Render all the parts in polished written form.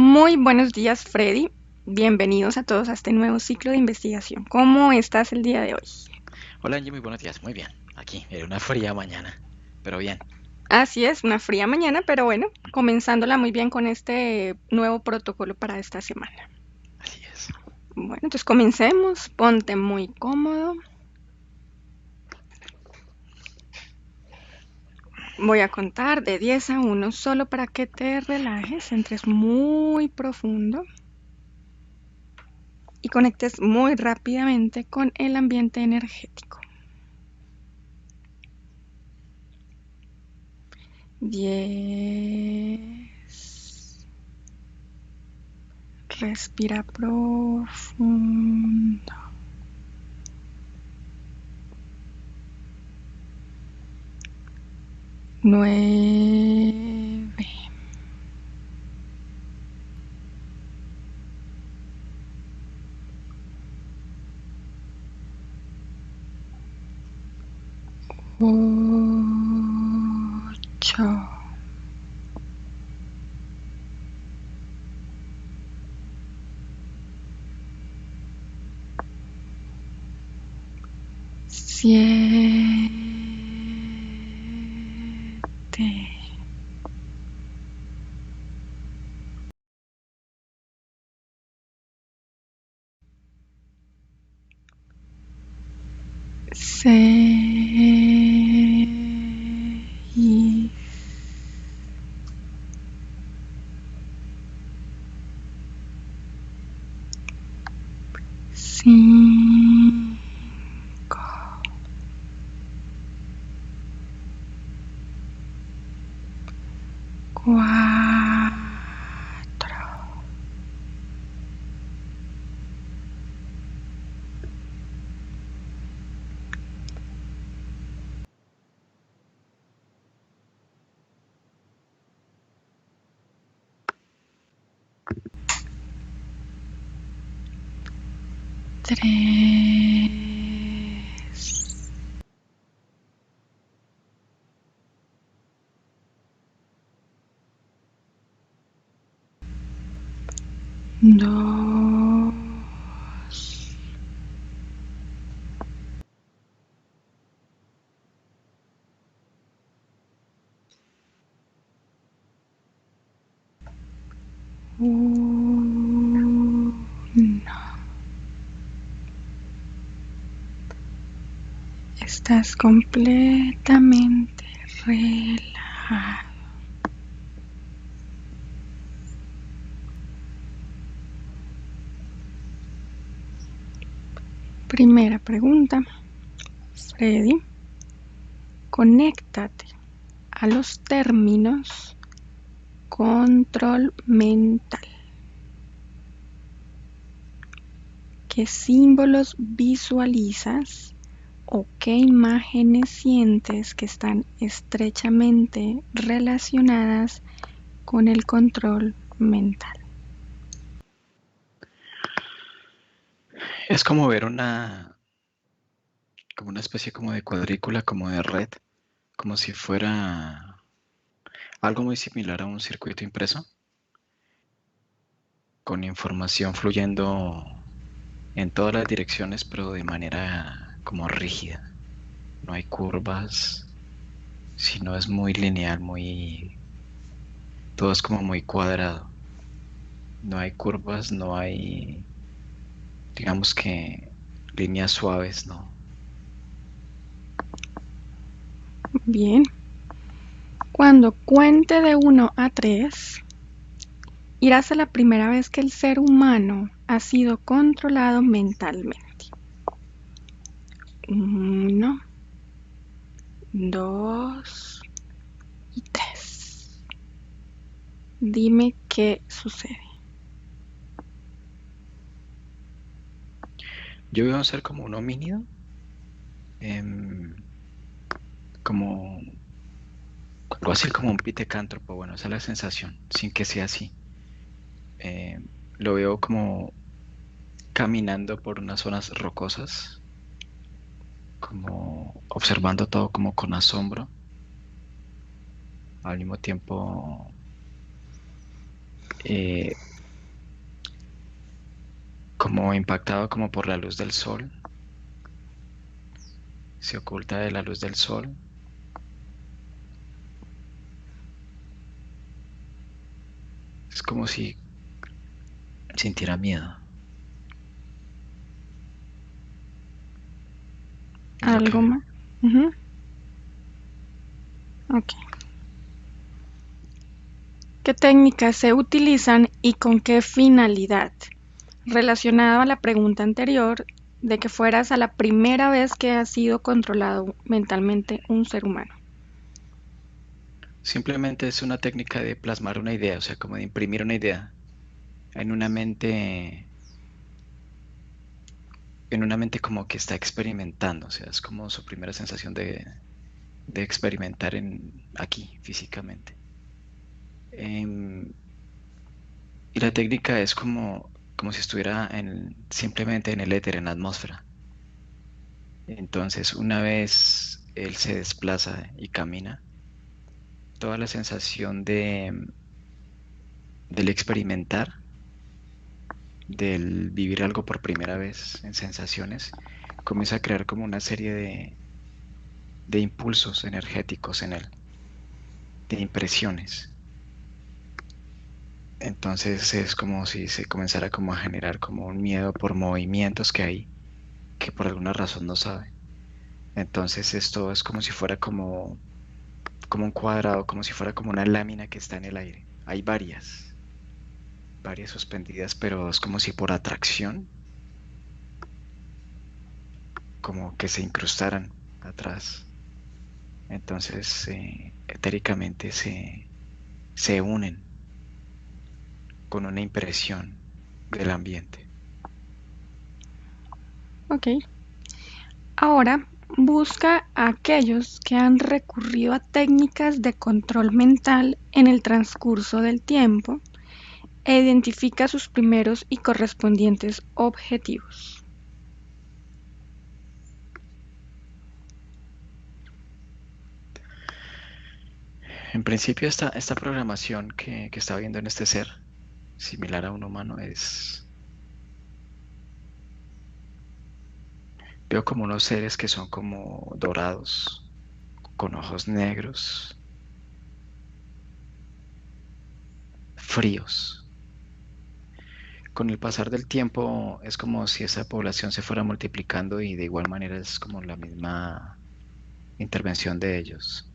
Muy buenos días, Freddy. Bienvenidos a todos a este nuevo ciclo de investigación. ¿Cómo estás el día de hoy? Hola Angie, muy buenos días. Muy bien. Aquí, en una fría mañana. Pero bien. Así es, una fría mañana, pero bueno, comenzándola muy bien con este nuevo protocolo para esta semana. Así es. Bueno, entonces comencemos. Ponte muy cómodo. Voy a contar de 10 a 1 solo para que te relajes, entres muy profundo y conectes muy rápidamente con el ambiente energético. 10. Respira profundo. 9. Ocho. Siete. 6. 5. 4. 3. 2. Uno. Estás completamente relajado. Primera pregunta, Freddy. Conéctate a los términos control mental. ¿Qué símbolos visualizas o qué imágenes sientes que están estrechamente relacionadas con el control mental? Es como ver como una especie como de cuadrícula, como de red, como si fuera algo muy similar a un circuito impreso, con información fluyendo en todas las direcciones, pero de manera como rígida. No hay curvas, sino es muy lineal, todo es como muy cuadrado. No hay curvas, no hay, digamos que líneas suaves, no. Bien. Cuando cuente de 1 a 3, irás a la primera vez que el ser humano ha sido controlado mentalmente. 1, 2 y 3. Dime qué sucede. Yo veo a ser como un homínido, em, como algo así como un pitecántropo, bueno, esa es la sensación, sin que sea así. Em, lo veo como caminando por unas zonas rocosas, como observando todo como con asombro, al mismo tiempo eh, como impactado como por la luz del sol, se oculta de la luz del sol. Es como si sintiera miedo. Es lo ¿Algo que más? Ujú. Ok. ¿Qué técnicas se utilizan y con qué finalidad? Relacionado a la pregunta anterior de que fueras a la primera vez que ha sido controlado mentalmente un ser humano. simplemente es una técnica de plasmar una idea, o sea, como de imprimir una idea en una mente, en una mente como que está experimentando, o sea, es como su primera sensación de experimentar aquí físicamente. Em, y la técnica es como si estuviera simplemente en el éter, en la atmósfera. Entonces, una vez él se desplaza y camina, toda la sensación del experimentar, del vivir algo por primera vez en sensaciones, comienza a crear como una serie de impulsos energéticos en él, de impresiones. Entonces es como si se comenzara como a generar como un miedo por movimientos que hay, que por alguna razón no sabe. Entonces esto es como si fuera como un cuadrado, como si fuera como una lámina que está en el aire. Hay varias suspendidas, pero es como si por atracción, como que se incrustaran atrás. Entonces, etéricamente se unen con una impresión del ambiente. Ok. Ahora, busca a aquellos que han recurrido a técnicas de control mental en el transcurso del tiempo e identifica sus primeros y correspondientes objetivos. En principio, esta programación que estaba viendo en este ser, similar a un humano, veo como unos seres que son como dorados, con ojos negros, fríos. Con el pasar del tiempo es como si esa población se fuera multiplicando y de igual manera es como la misma intervención de ellos.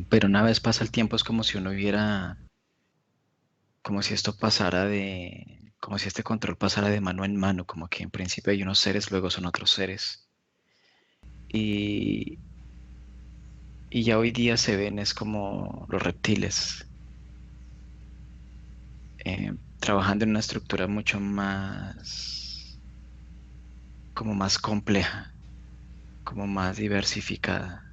Pero una vez pasa el tiempo es como si uno viera, como si esto pasara como si este control pasara de mano en mano, como que en principio hay unos seres, luego son otros seres. Y, y ya hoy día se ven es como los reptiles, trabajando en una estructura mucho más, como más compleja, como más diversificada.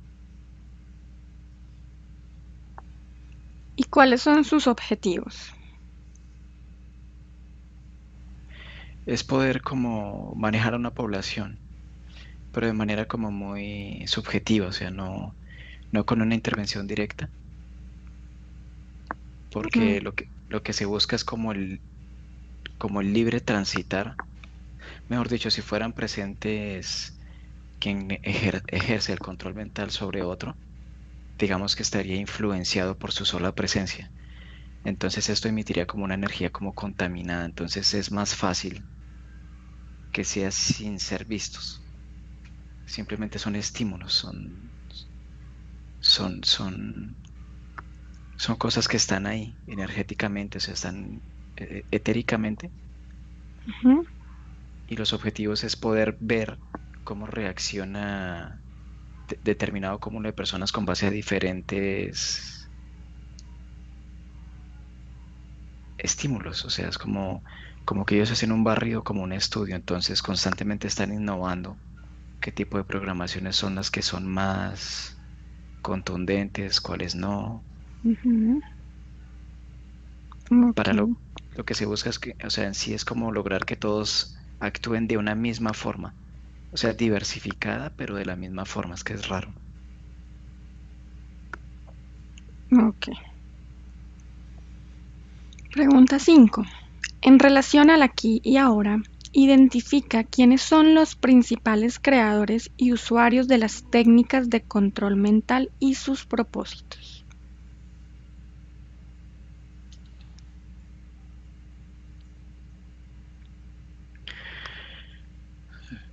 ¿Y cuáles son sus objetivos? Es poder como manejar a una población, pero de manera como muy subjetiva, o sea, no con una intervención directa, Mm, porque lo que se busca es como el libre transitar. Mejor dicho, si fueran presentes quien ejerce el control mental sobre otro, digamos que estaría influenciado por su sola presencia. Entonces esto emitiría como una energía como contaminada. Entonces es más fácil que sea sin ser vistos. Simplemente son estímulos, son, son, son cosas que están ahí energéticamente, o sea, están etéricamente. ujú. Y los objetivos es poder ver cómo reacciona determinado cúmulo de personas con base a diferentes estímulos. O sea, es como que ellos hacen un barrido como un estudio, entonces constantemente están innovando qué tipo de programaciones son las que son más contundentes, cuáles no. Ujú. Ok. Para lo que se busca es que, o sea, en sí es como lograr que todos actúen de una misma forma. O sea, diversificada, pero de la misma forma, es que es raro. Ok. Pregunta 5. En relación al aquí y ahora, identifica quiénes son los principales creadores y usuarios de las técnicas de control mental y sus propósitos.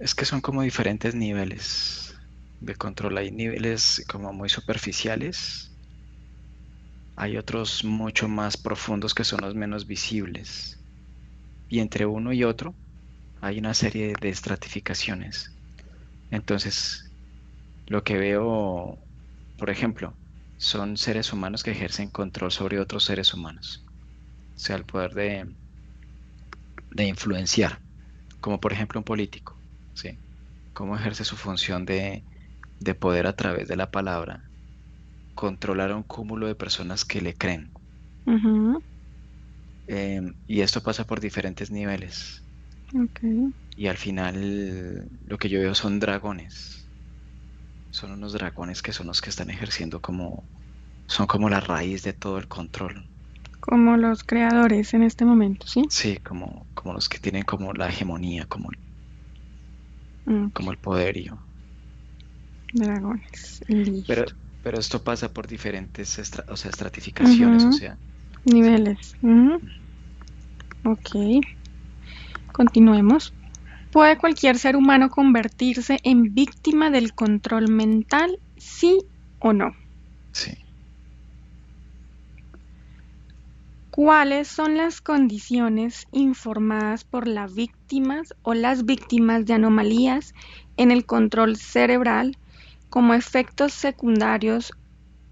Es que son como diferentes niveles de control. Hay niveles como muy superficiales. Hay otros mucho más profundos que son los menos visibles. Y entre uno y otro hay una serie de estratificaciones. Entonces, lo que veo, por ejemplo, son seres humanos que ejercen control sobre otros seres humanos. O sea, el poder de influenciar, como por ejemplo un político, ¿sí? Cómo ejerce su función de poder a través de la palabra, controlar a un cúmulo de personas que le creen. Ujú, Y esto pasa por diferentes niveles. ok. Y al final lo que yo veo son dragones. Son unos dragones que son los que están ejerciendo como, son como la raíz de todo el control. Como los creadores en este momento, ¿sí? Sí, como los que tienen como la hegemonía, Ok, como el poderío. dragones, Pero, listo. pero esto pasa por diferentes o sea, estratificaciones, o Ujú, sea, sí. niveles. Ujú, ok, continuemos. ¿Puede cualquier ser humano convertirse en víctima del control mental, sí o no? Sí. ¿Cuáles son las condiciones informadas por las víctimas o las víctimas de anomalías en el control cerebral como efectos secundarios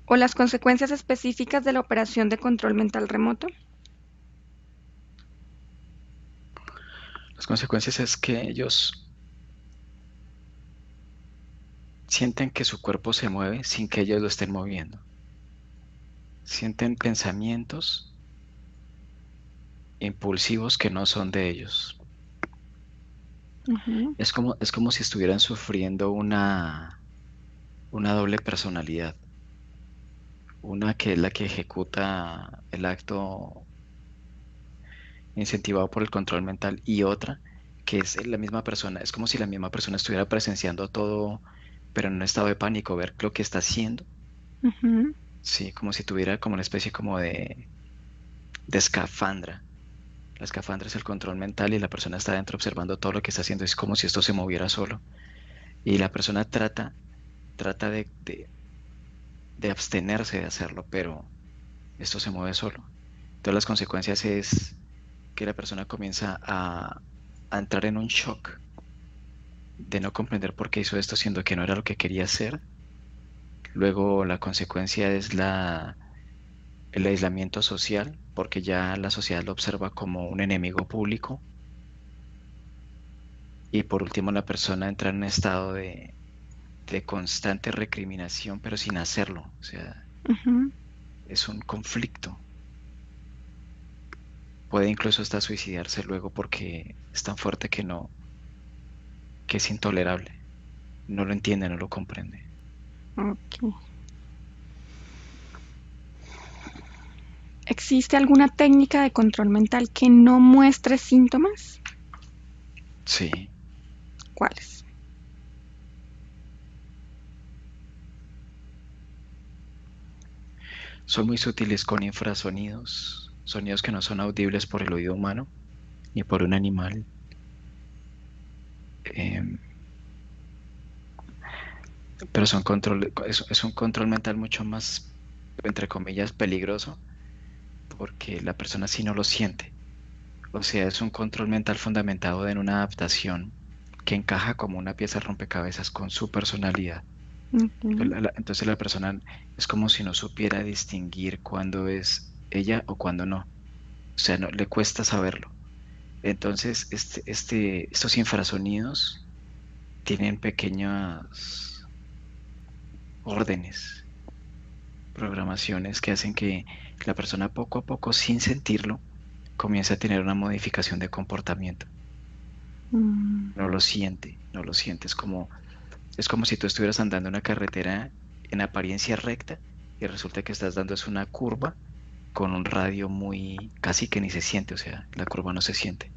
o las consecuencias específicas de la operación de control mental remoto? Las consecuencias es que ellos sienten que su cuerpo se mueve sin que ellos lo estén moviendo. Sienten pensamientos impulsivos que no son de ellos. Ujú, Es como si estuvieran sufriendo una doble personalidad. Una que es la que ejecuta el acto incentivado por el control mental y otra que es la misma persona. Es como si la misma persona estuviera presenciando todo, pero en un estado de pánico, ver lo que está haciendo. ujú, Sí, como si tuviera como una especie como de escafandra. La escafandra es el control mental y la persona está dentro observando todo lo que está haciendo. Es como si esto se moviera solo. Y la persona trata de abstenerse de hacerlo, pero esto se mueve solo. Entonces las consecuencias es que la persona comienza a entrar en un shock de no comprender por qué hizo esto, siendo que no era lo que quería hacer. Luego la consecuencia es el aislamiento social, porque ya la sociedad lo observa como un enemigo público. Y por último, la persona entra en un estado de constante recriminación, pero sin hacerlo. O sea, ujú. es un conflicto. Puede incluso hasta suicidarse luego porque es tan fuerte que es intolerable. No lo entiende, no lo comprende. Ok. ¿Existe alguna técnica de control mental que no muestre síntomas? Sí, ¿Cuáles? son muy sutiles con infrasonidos, sonidos que no son audibles por el oído humano ni por un animal. em, pero es un control mental mucho más, entre comillas, peligroso porque la persona sí no lo siente. O sea, es un control mental fundamentado en una adaptación que encaja como una pieza rompecabezas con su personalidad. Ujú, Entonces la persona es como si no supiera distinguir cuándo es ella o cuándo no. O sea, no, le cuesta saberlo. Entonces, estos infrasonidos tienen pequeñas órdenes, programaciones que hacen que la persona poco a poco, sin sentirlo, comience a tener una modificación de comportamiento. mm, No lo siente, no lo siente. Es como si tú estuvieras andando en una carretera en apariencia recta y resulta que estás dando es una curva con un radio muy, casi que ni se siente, o sea, la curva no se siente.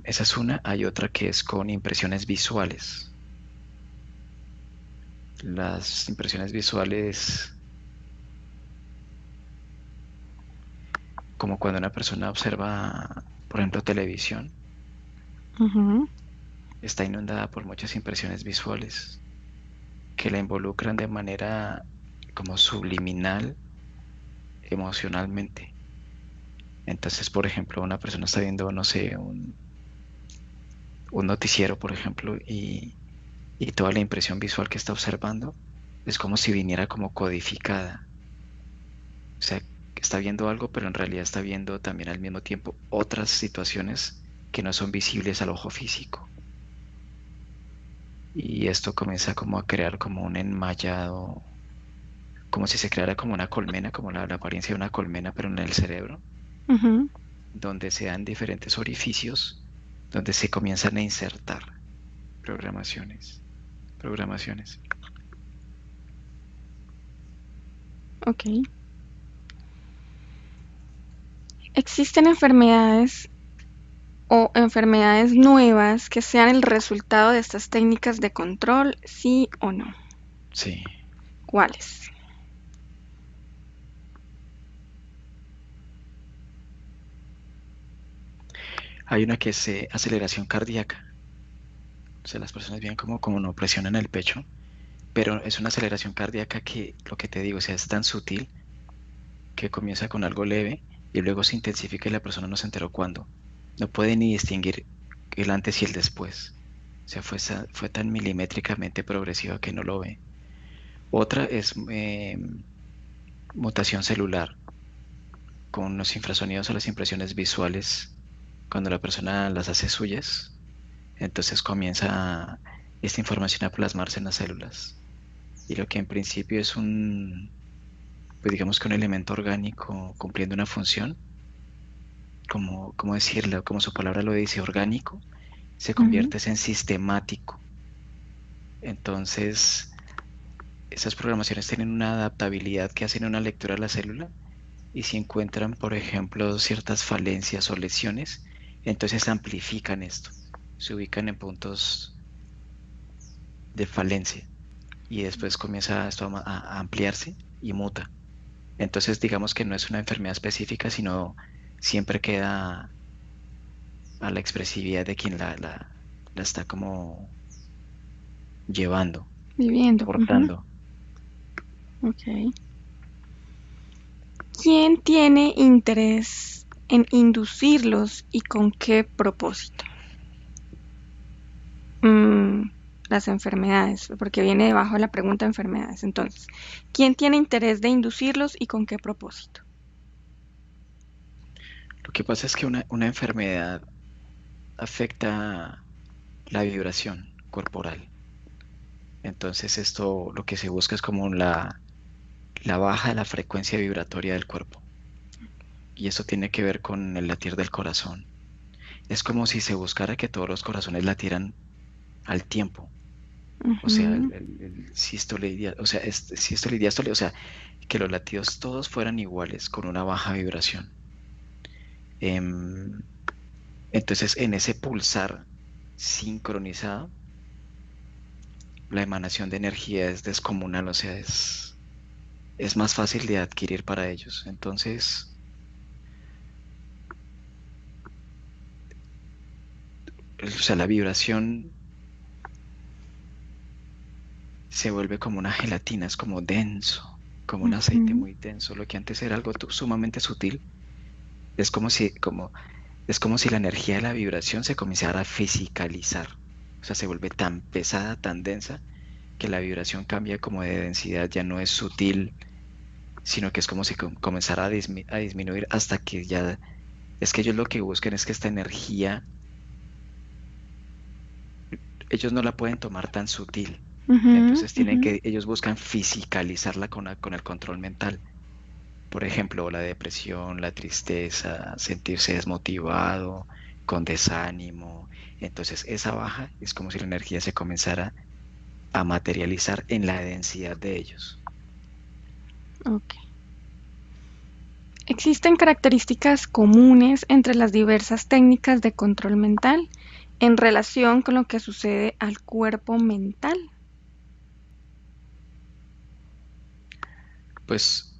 Esa es una. Hay otra que es con impresiones visuales. Las impresiones visuales, como cuando una persona observa, por ejemplo, televisión, Ujú. está inundada por muchas impresiones visuales que la involucran de manera como subliminal emocionalmente. Entonces, por ejemplo, una persona está viendo, no sé, un noticiero, por ejemplo, y toda la impresión visual que está observando es como si viniera como codificada. O sea, que está viendo algo, pero en realidad está viendo también al mismo tiempo otras situaciones que no son visibles al ojo físico. Y esto comienza como a crear como un enmallado, como si se creara como una colmena, como la apariencia de una colmena, pero en el cerebro, Ujú. donde se dan diferentes orificios, donde se comienzan a insertar programaciones. Ok. ¿Existen enfermedades o enfermedades nuevas que sean el resultado de estas técnicas de control, sí o no? Sí. ¿Cuáles? Hay una que es aceleración cardíaca. O sea, las personas ven como no presionan el pecho, pero es una aceleración cardíaca que, lo que te digo, o sea, es tan sutil que comienza con algo leve y luego se intensifica y la persona no se enteró cuándo. No puede ni distinguir el antes y el después. O sea, fue tan milimétricamente progresiva que no lo ve. Otra es mutación celular, con los infrasonidos o las impresiones visuales, cuando la persona las hace suyas, entonces comienza esta información a plasmarse en las células. Y lo que en principio es pues digamos que un elemento orgánico cumpliendo una función, como decirlo, como su palabra lo dice, orgánico, se Ujú. convierte en sistemático. Entonces, esas programaciones tienen una adaptabilidad que hacen una lectura de la célula y si encuentran, por ejemplo, ciertas falencias o lesiones, entonces amplifican esto, se ubican en puntos de falencia y después comienza esto a ampliarse y muta. Entonces, digamos que no es una enfermedad específica, sino siempre queda a la expresividad de quien la está como llevando, Viviendo. Ujú. portando. Ok. ¿Quién tiene interés en inducirlos y con qué propósito? Mm, las enfermedades, porque viene debajo de la pregunta enfermedades. Entonces, ¿quién tiene interés de inducirlos y con qué propósito? Lo que pasa es que una enfermedad afecta la vibración corporal. Entonces, esto lo que se busca es como la baja de la frecuencia vibratoria del cuerpo. Y eso tiene que ver con el latir del corazón. Es como si se buscara que todos los corazones latieran al tiempo. O sea, Ujú. el sístole y o sea, sístole y diástole, o sea, que los latidos todos fueran iguales con una baja vibración. Em, entonces, en ese pulsar sincronizado, la emanación de energía es descomunal, o sea, es más fácil de adquirir para ellos. Entonces, o sea, la vibración se vuelve como una gelatina, es como denso, como un aceite Ujú. muy denso. Lo que antes era algo sumamente sutil, es es como si la energía de la vibración se comenzara a fisicalizar. O sea, se vuelve tan pesada, tan densa, que la vibración cambia como de densidad, ya no es sutil, sino que es como si comenzara a disminuir hasta que ya, es que ellos lo que buscan es que esta energía, ellos no la pueden tomar tan sutil. Ujú. Entonces Ujú. ellos buscan fisicalizarla con el control mental. Por ejemplo, la depresión, la tristeza, sentirse desmotivado, con desánimo. Entonces, esa baja es como si la energía se comenzara a materializar en la densidad de ellos. Ok. Existen características comunes entre las diversas técnicas de control mental en relación con lo que sucede al cuerpo mental. Pues,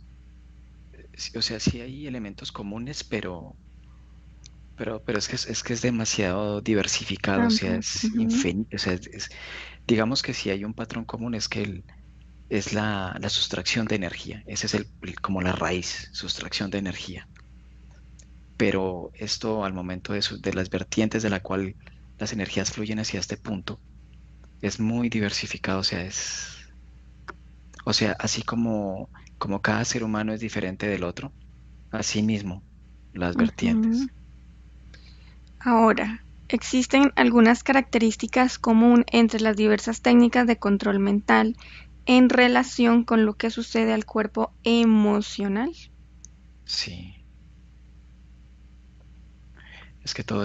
o sea, sí hay elementos comunes, pero es que es demasiado diversificado, o sea, Amplio. es Ujú, infinito, o sea, digamos que si hay un patrón común es que es la sustracción de energía, ese es como la raíz, sustracción de energía. Pero esto al momento de las vertientes de la cual las energías fluyen hacia este punto, es muy diversificado, o sea, así como cada ser humano es diferente del otro, así mismo las ujú. vertientes. Ahora, existen algunas características común entre las diversas técnicas de control mental en relación con lo que sucede al cuerpo emocional. Sí, es que todo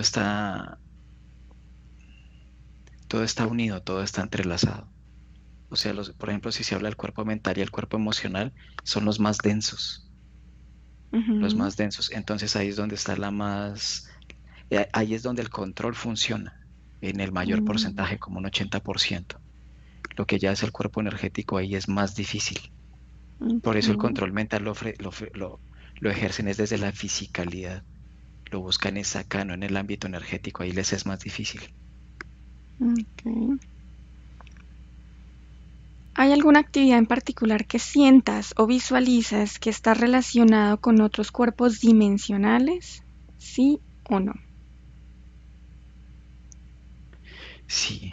está unido, todo está entrelazado. O sea, por ejemplo, si se habla del cuerpo mental y el cuerpo emocional, son los más densos, los Ujú, más densos. Entonces ahí es donde está ahí es donde el control funciona en el mayor mm, porcentaje, como un 80%. Lo que ya es el cuerpo energético ahí es más difícil. Por eso el ok, control mental lo ejercen es desde la fisicalidad. Lo buscan es acá, no en el ámbito energético, ahí les es más difícil. ok. ¿Hay alguna actividad en particular que sientas o visualizas que está relacionado con otros cuerpos dimensionales? ¿Sí o no? Sí,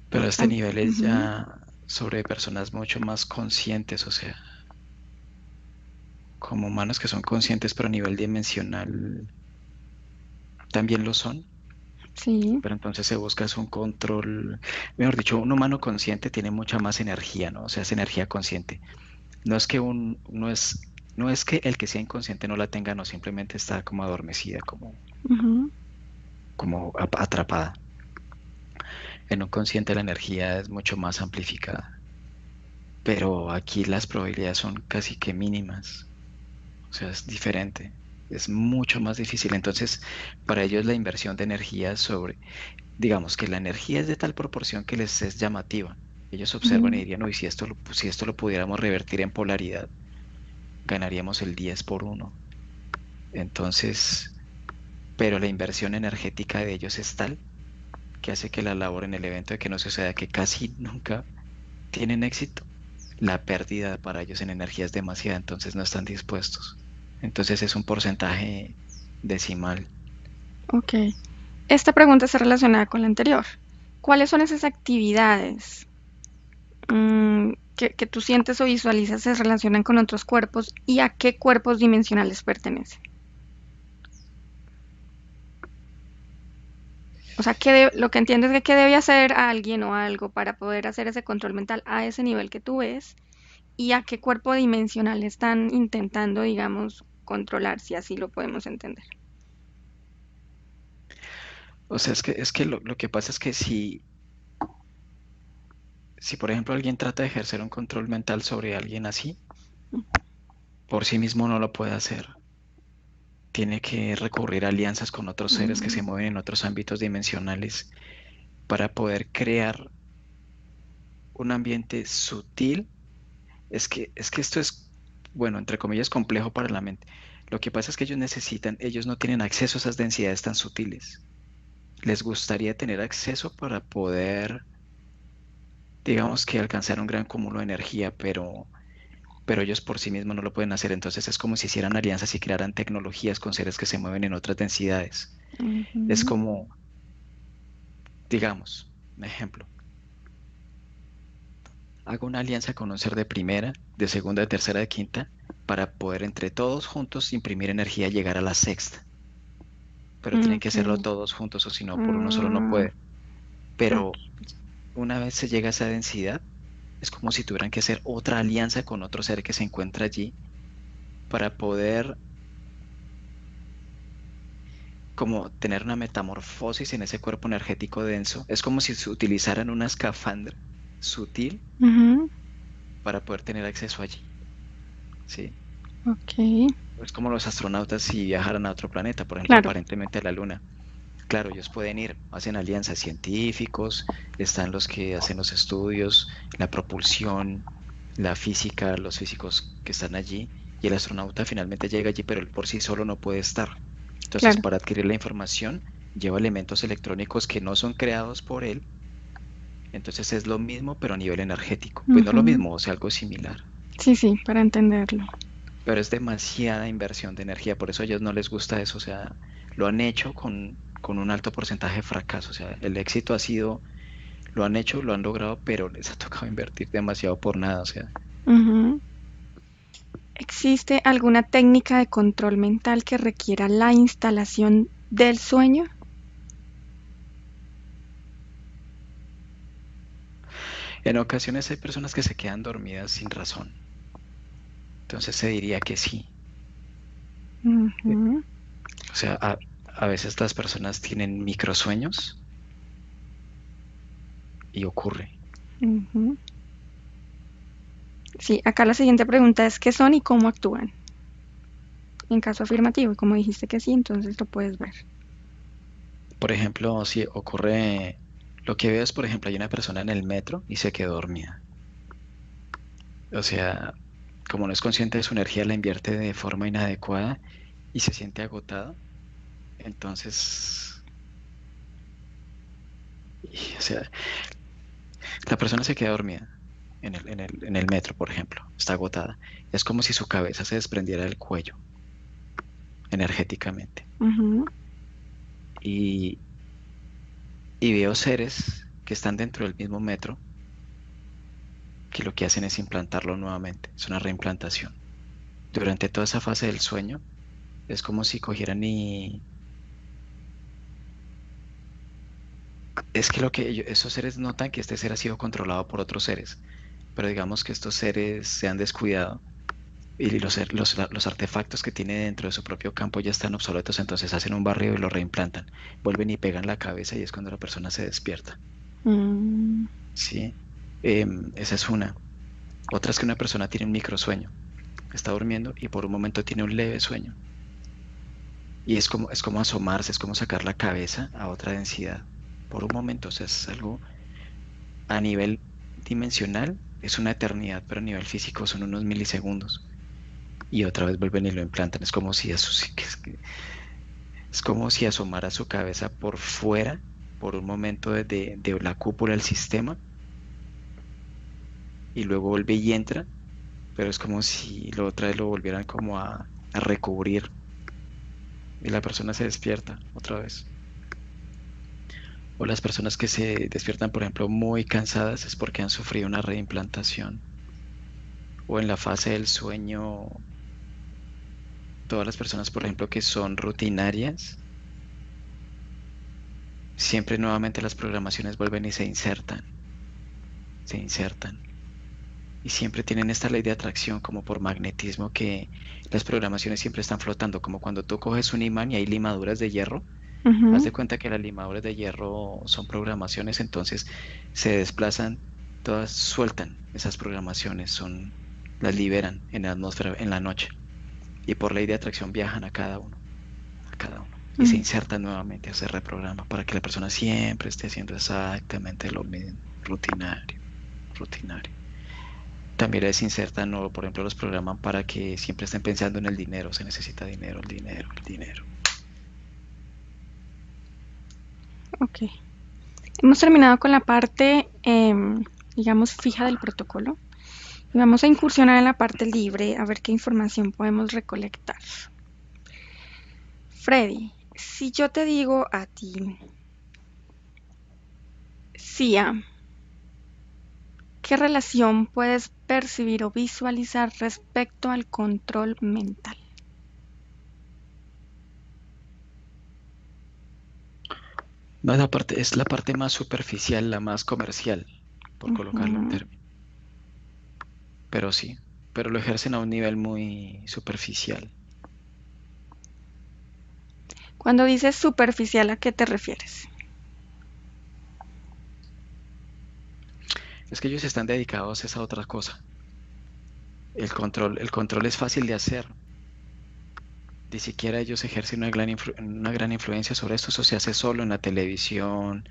pero este Am- nivel es ujú, ya sobre personas mucho más conscientes, o sea, como humanos que son conscientes, pero a nivel dimensional también lo son. sí. Pero entonces se busca es un control, mejor dicho, un humano consciente tiene mucha más energía, ¿no? O sea, es energía consciente. No es que el que sea inconsciente no la tenga, no, simplemente está como adormecida, Ujú, como atrapada. En un consciente la energía es mucho más amplificada, pero aquí las probabilidades son casi que mínimas, o sea, es diferente, es mucho más difícil. Entonces, para ellos la inversión de energía digamos que la energía es de tal proporción que les es llamativa. Ellos observan y ujú, dirían, uy, si esto lo pudiéramos revertir en polaridad, ganaríamos el 10 por 1. Entonces, pero la inversión energética de ellos es tal que hace que la labor en el evento de que no suceda, que casi nunca tienen éxito. La pérdida para ellos en energía es demasiada, entonces no están dispuestos. Entonces es un porcentaje decimal. ok. Esta pregunta está relacionada con la anterior. ¿Cuáles son esas actividades que tú sientes o visualizas se relacionan con otros cuerpos y a qué cuerpos dimensionales pertenecen? O sea, lo que entiendo es que qué debe hacer a alguien o algo para poder hacer ese control mental a ese nivel que tú ves y a qué cuerpo dimensional están intentando, digamos, controlar, si así lo podemos entender. O sea, es que lo que pasa es que si, por ejemplo, alguien trata de ejercer un control mental sobre alguien así, por sí mismo no lo puede hacer. Tiene que recurrir a alianzas con otros seres que Mm, se mueven en otros ámbitos dimensionales para poder crear un ambiente sutil. Es que esto es, bueno, entre comillas, complejo para la mente. Lo que pasa es que ellos no tienen acceso a esas densidades tan sutiles. Les gustaría tener acceso para poder, digamos que alcanzar un gran cúmulo de energía, pero ellos por sí mismos no lo pueden hacer. Entonces es como si hicieran alianzas y crearan tecnologías con seres que se mueven en otras densidades. Es ujú, como, digamos, un ejemplo. Hago una alianza con un ser de primera, de segunda, de tercera, de quinta, para poder entre todos juntos imprimir energía y llegar a la sexta. Pero tienen que ok. hacerlo todos juntos o si no, por uno solo no Ah, puede. Pero ok. una vez se llega a esa densidad, es como si tuvieran que hacer otra alianza con otro ser que se encuentra allí para poder como tener una metamorfosis en ese cuerpo energético denso. Es como si se utilizaran una escafandra sutil Ujú, para poder tener acceso allí, ¿sí? Ok, Es como los astronautas si viajaran a otro planeta, por ejemplo, claro. aparentemente a la Luna. Claro, ellos pueden ir, hacen alianzas científicos, están los que hacen los estudios, la propulsión, la física, los físicos que están allí, y el astronauta finalmente llega allí, pero él por sí solo no puede estar. Entonces, Claro. para adquirir la información, lleva elementos electrónicos que no son creados por él, entonces es lo mismo, pero a nivel energético. Pues no lo Ujú. mismo, o sea, algo similar, Sí, sí, para entenderlo. pero es demasiada inversión de energía, por eso a ellos no les gusta eso, o sea, lo han hecho con un alto porcentaje de fracaso, o sea, el éxito ha sido. Lo han hecho, lo han logrado, pero les ha tocado invertir demasiado por nada. O sea, Ujú. ¿Existe alguna técnica de control mental que requiera la instalación del sueño? en ocasiones hay personas que se quedan dormidas sin razón. Entonces se diría que sí. Eh, Ujú, O sea, a veces las personas tienen microsueños y ocurre. ujú. Sí, acá la siguiente pregunta es ¿qué son y cómo actúan? En caso afirmativo, y como dijiste que sí, entonces lo puedes ver. Por ejemplo, si ocurre, lo que veo es, por ejemplo, hay una persona en el metro y se quedó dormida. O sea, como no es consciente de su energía, la invierte de forma inadecuada y se siente agotado. Entonces, o sea, la persona se queda dormida en el metro, por ejemplo, está agotada. Es como si su cabeza se desprendiera del cuello energéticamente. Ujú, Y, y veo seres que están dentro del mismo metro que lo que hacen es implantarlo nuevamente. Es una reimplantación. Durante toda esa fase del sueño, es como si cogieran y... Es que lo que esos seres notan que este ser ha sido controlado por otros seres, pero digamos que estos seres se han descuidado y los artefactos que tiene dentro de su propio campo ya están obsoletos, entonces hacen un barrido y lo reimplantan. Vuelven y pegan la cabeza y es cuando la persona se despierta. mm, ¿Sí? Esa es una. Otra es que una persona tiene un microsueño, está durmiendo y por un momento tiene un leve sueño. Y es como asomarse, es como sacar la cabeza a otra densidad. Por un momento, o sea, es algo a nivel dimensional, es una eternidad, pero a nivel físico son unos milisegundos. Y otra vez vuelven y lo implantan. Es como si eso sí es como si asomara su cabeza por fuera por un momento de la cúpula del sistema y luego vuelve y entra, pero es como si lo otra vez lo volvieran como a recubrir y la persona se despierta otra vez. O las personas que se despiertan, por ejemplo, muy cansadas es porque han sufrido una reimplantación. O en la fase del sueño, todas las personas, por ejemplo, que son rutinarias, siempre nuevamente las programaciones vuelven y se insertan. Y siempre tienen esta ley de atracción como por magnetismo que las programaciones siempre están flotando, como cuando tú coges un imán y hay limaduras de hierro, haz ujú, de cuenta que las limaduras de hierro son programaciones, entonces se desplazan, todas sueltan esas programaciones, las liberan en la atmósfera en la noche y por ley de atracción viajan a cada uno y se mm, insertan nuevamente, se reprograma para que la persona siempre esté haciendo exactamente lo mismo, rutinario, rutinario. También les insertan, o por ejemplo, los programan para que siempre estén pensando en el dinero. Se necesita dinero, el dinero, el dinero. ok. Hemos terminado con la parte, digamos, fija del protocolo y vamos a incursionar en la parte libre a ver qué información podemos recolectar. Freddy, si yo te digo a ti, CIA, ¿qué relación puedes percibir o visualizar respecto al control mental? No es la parte más superficial, la más comercial, por colocarlo en Ujú. términos. Pero sí, pero lo ejercen a un nivel muy superficial. Cuando dices superficial, ¿a qué te refieres? Es que ellos están dedicados a esa otra cosa. El control es fácil de hacer. Ni siquiera ellos ejercen una gran influencia sobre esto. Eso se hace solo en la televisión,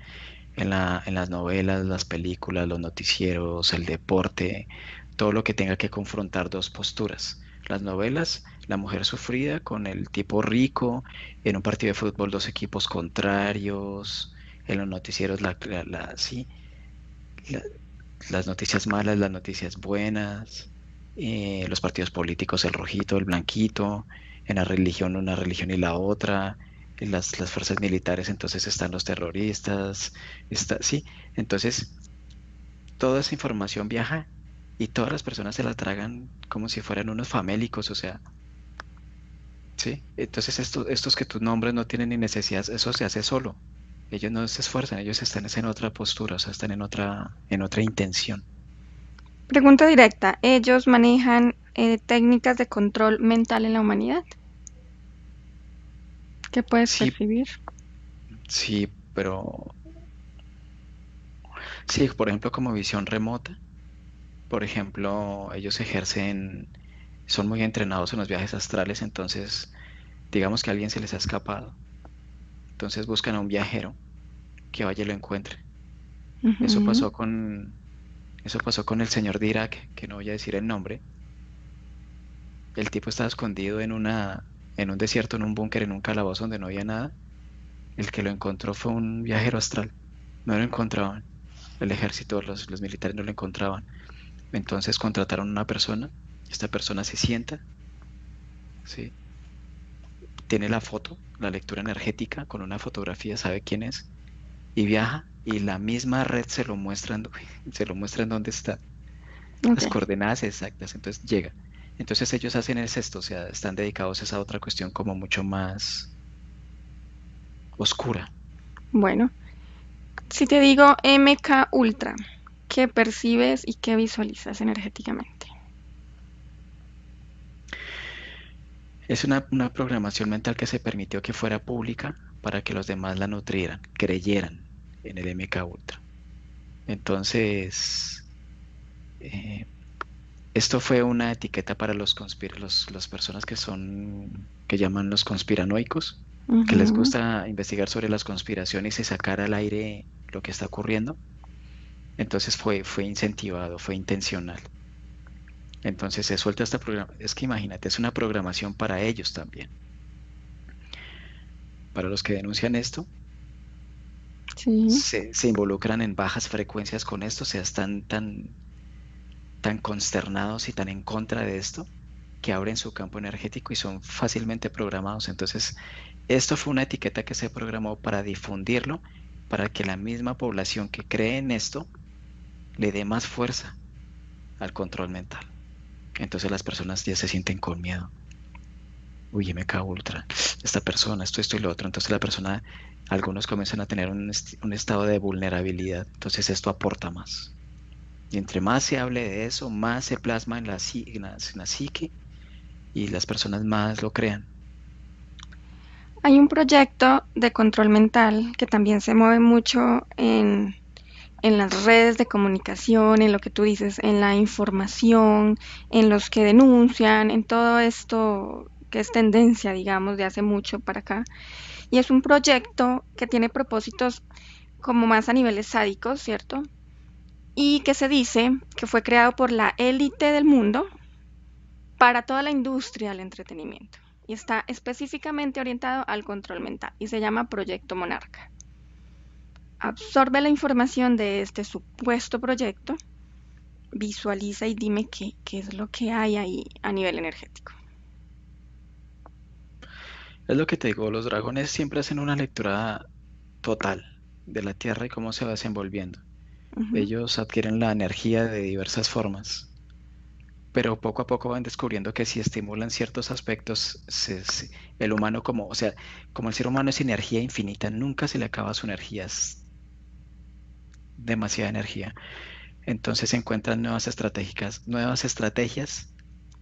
en las novelas, las películas, los noticieros, el deporte, todo lo que tenga que confrontar dos posturas. Las novelas, la mujer sufrida con el tipo rico, en un partido de fútbol dos equipos contrarios, en los noticieros sí, la- las noticias malas, las noticias buenas, los partidos políticos, el rojito, el blanquito, en la religión una religión y la otra, en las fuerzas militares entonces están los terroristas, sí, entonces toda esa información viaja y todas las personas se la tragan como si fueran unos famélicos, o sea, sí, entonces estos que tú nombres no tienen ni necesidad, eso se hace solo. Ellos no se esfuerzan, ellos están es en otra postura, o sea, están en otra intención. Pregunta directa, ¿ellos manejan técnicas de control mental en la humanidad? ¿Qué puedes Sí, percibir? sí, pero sí, por ejemplo, como visión remota, por ejemplo, ellos son muy entrenados en los viajes astrales, entonces, digamos que a alguien se les ha escapado, entonces buscan a un viajero que vaya y lo encuentre. Eso Ujú. pasó con, eso pasó con el señor de Irak, que no voy a decir el nombre. El tipo estaba escondido en un desierto, en un búnker, en un calabozo donde no había nada. El que lo encontró fue un viajero astral. No lo encontraban. El ejército, los militares no lo encontraban. Entonces contrataron a una persona, esta persona se sienta, ¿sí? Tiene la foto, la lectura energética con una fotografía, sabe quién es, y viaja y la misma red se lo muestra en dónde está, Ok, las coordenadas exactas, entonces llega. Entonces ellos hacen es esto, o sea, están dedicados a esa otra cuestión como mucho más oscura. bueno. Si te digo MK Ultra, ¿qué percibes y qué visualizas energéticamente? Es una programación mental que se permitió que fuera pública para que los demás la nutrieran, creyeran en el MK Ultra. Entonces, eh, esto fue una etiqueta para las personas que llaman los conspiranoicos, que les Ujú. gusta investigar sobre las conspiraciones y sacar al aire lo que está ocurriendo. Entonces fue incentivado, fue intencional. Entonces se suelta esta programa. Es que imagínate, es una programación para ellos también. Para los que denuncian esto, Sí. se involucran en bajas frecuencias con esto, o sea, están tan consternados y tan en contra de esto que abren su campo energético y son fácilmente programados. Entonces, esto fue una etiqueta que se programó para difundirlo, para que la misma población que cree en esto le dé más fuerza al control mental. Entonces las personas ya se sienten con miedo. Uy, MK Ultra, esta persona, esto y lo otro. Entonces algunos comienzan a tener un estado de vulnerabilidad. Entonces esto aporta más. Y entre más se hable de eso, más se plasma en la psique y las personas más lo crean. Hay un proyecto de control mental que también se mueve mucho en las redes de comunicación, en lo que tú dices, en la información, en los que denuncian, en todo esto que es tendencia, digamos, de hace mucho para acá. Y es un proyecto que tiene propósitos como más a niveles sádicos, ¿cierto? Y que se dice que fue creado por la élite del mundo para toda la industria del entretenimiento. Y está específicamente orientado al control mental y se llama Proyecto Monarca. Absorbe la información de este supuesto proyecto, visualiza y dime qué es lo que hay ahí a nivel energético. Es lo que te digo, los dragones siempre hacen una lectura total de la Tierra y cómo se va desenvolviendo. Ujú. Ellos adquieren la energía de diversas formas, pero poco a poco van descubriendo que si estimulan ciertos aspectos, el humano o sea, como el ser humano es energía infinita, nunca se le acaba su energía, es demasiada energía. Entonces se encuentran nuevas estrategias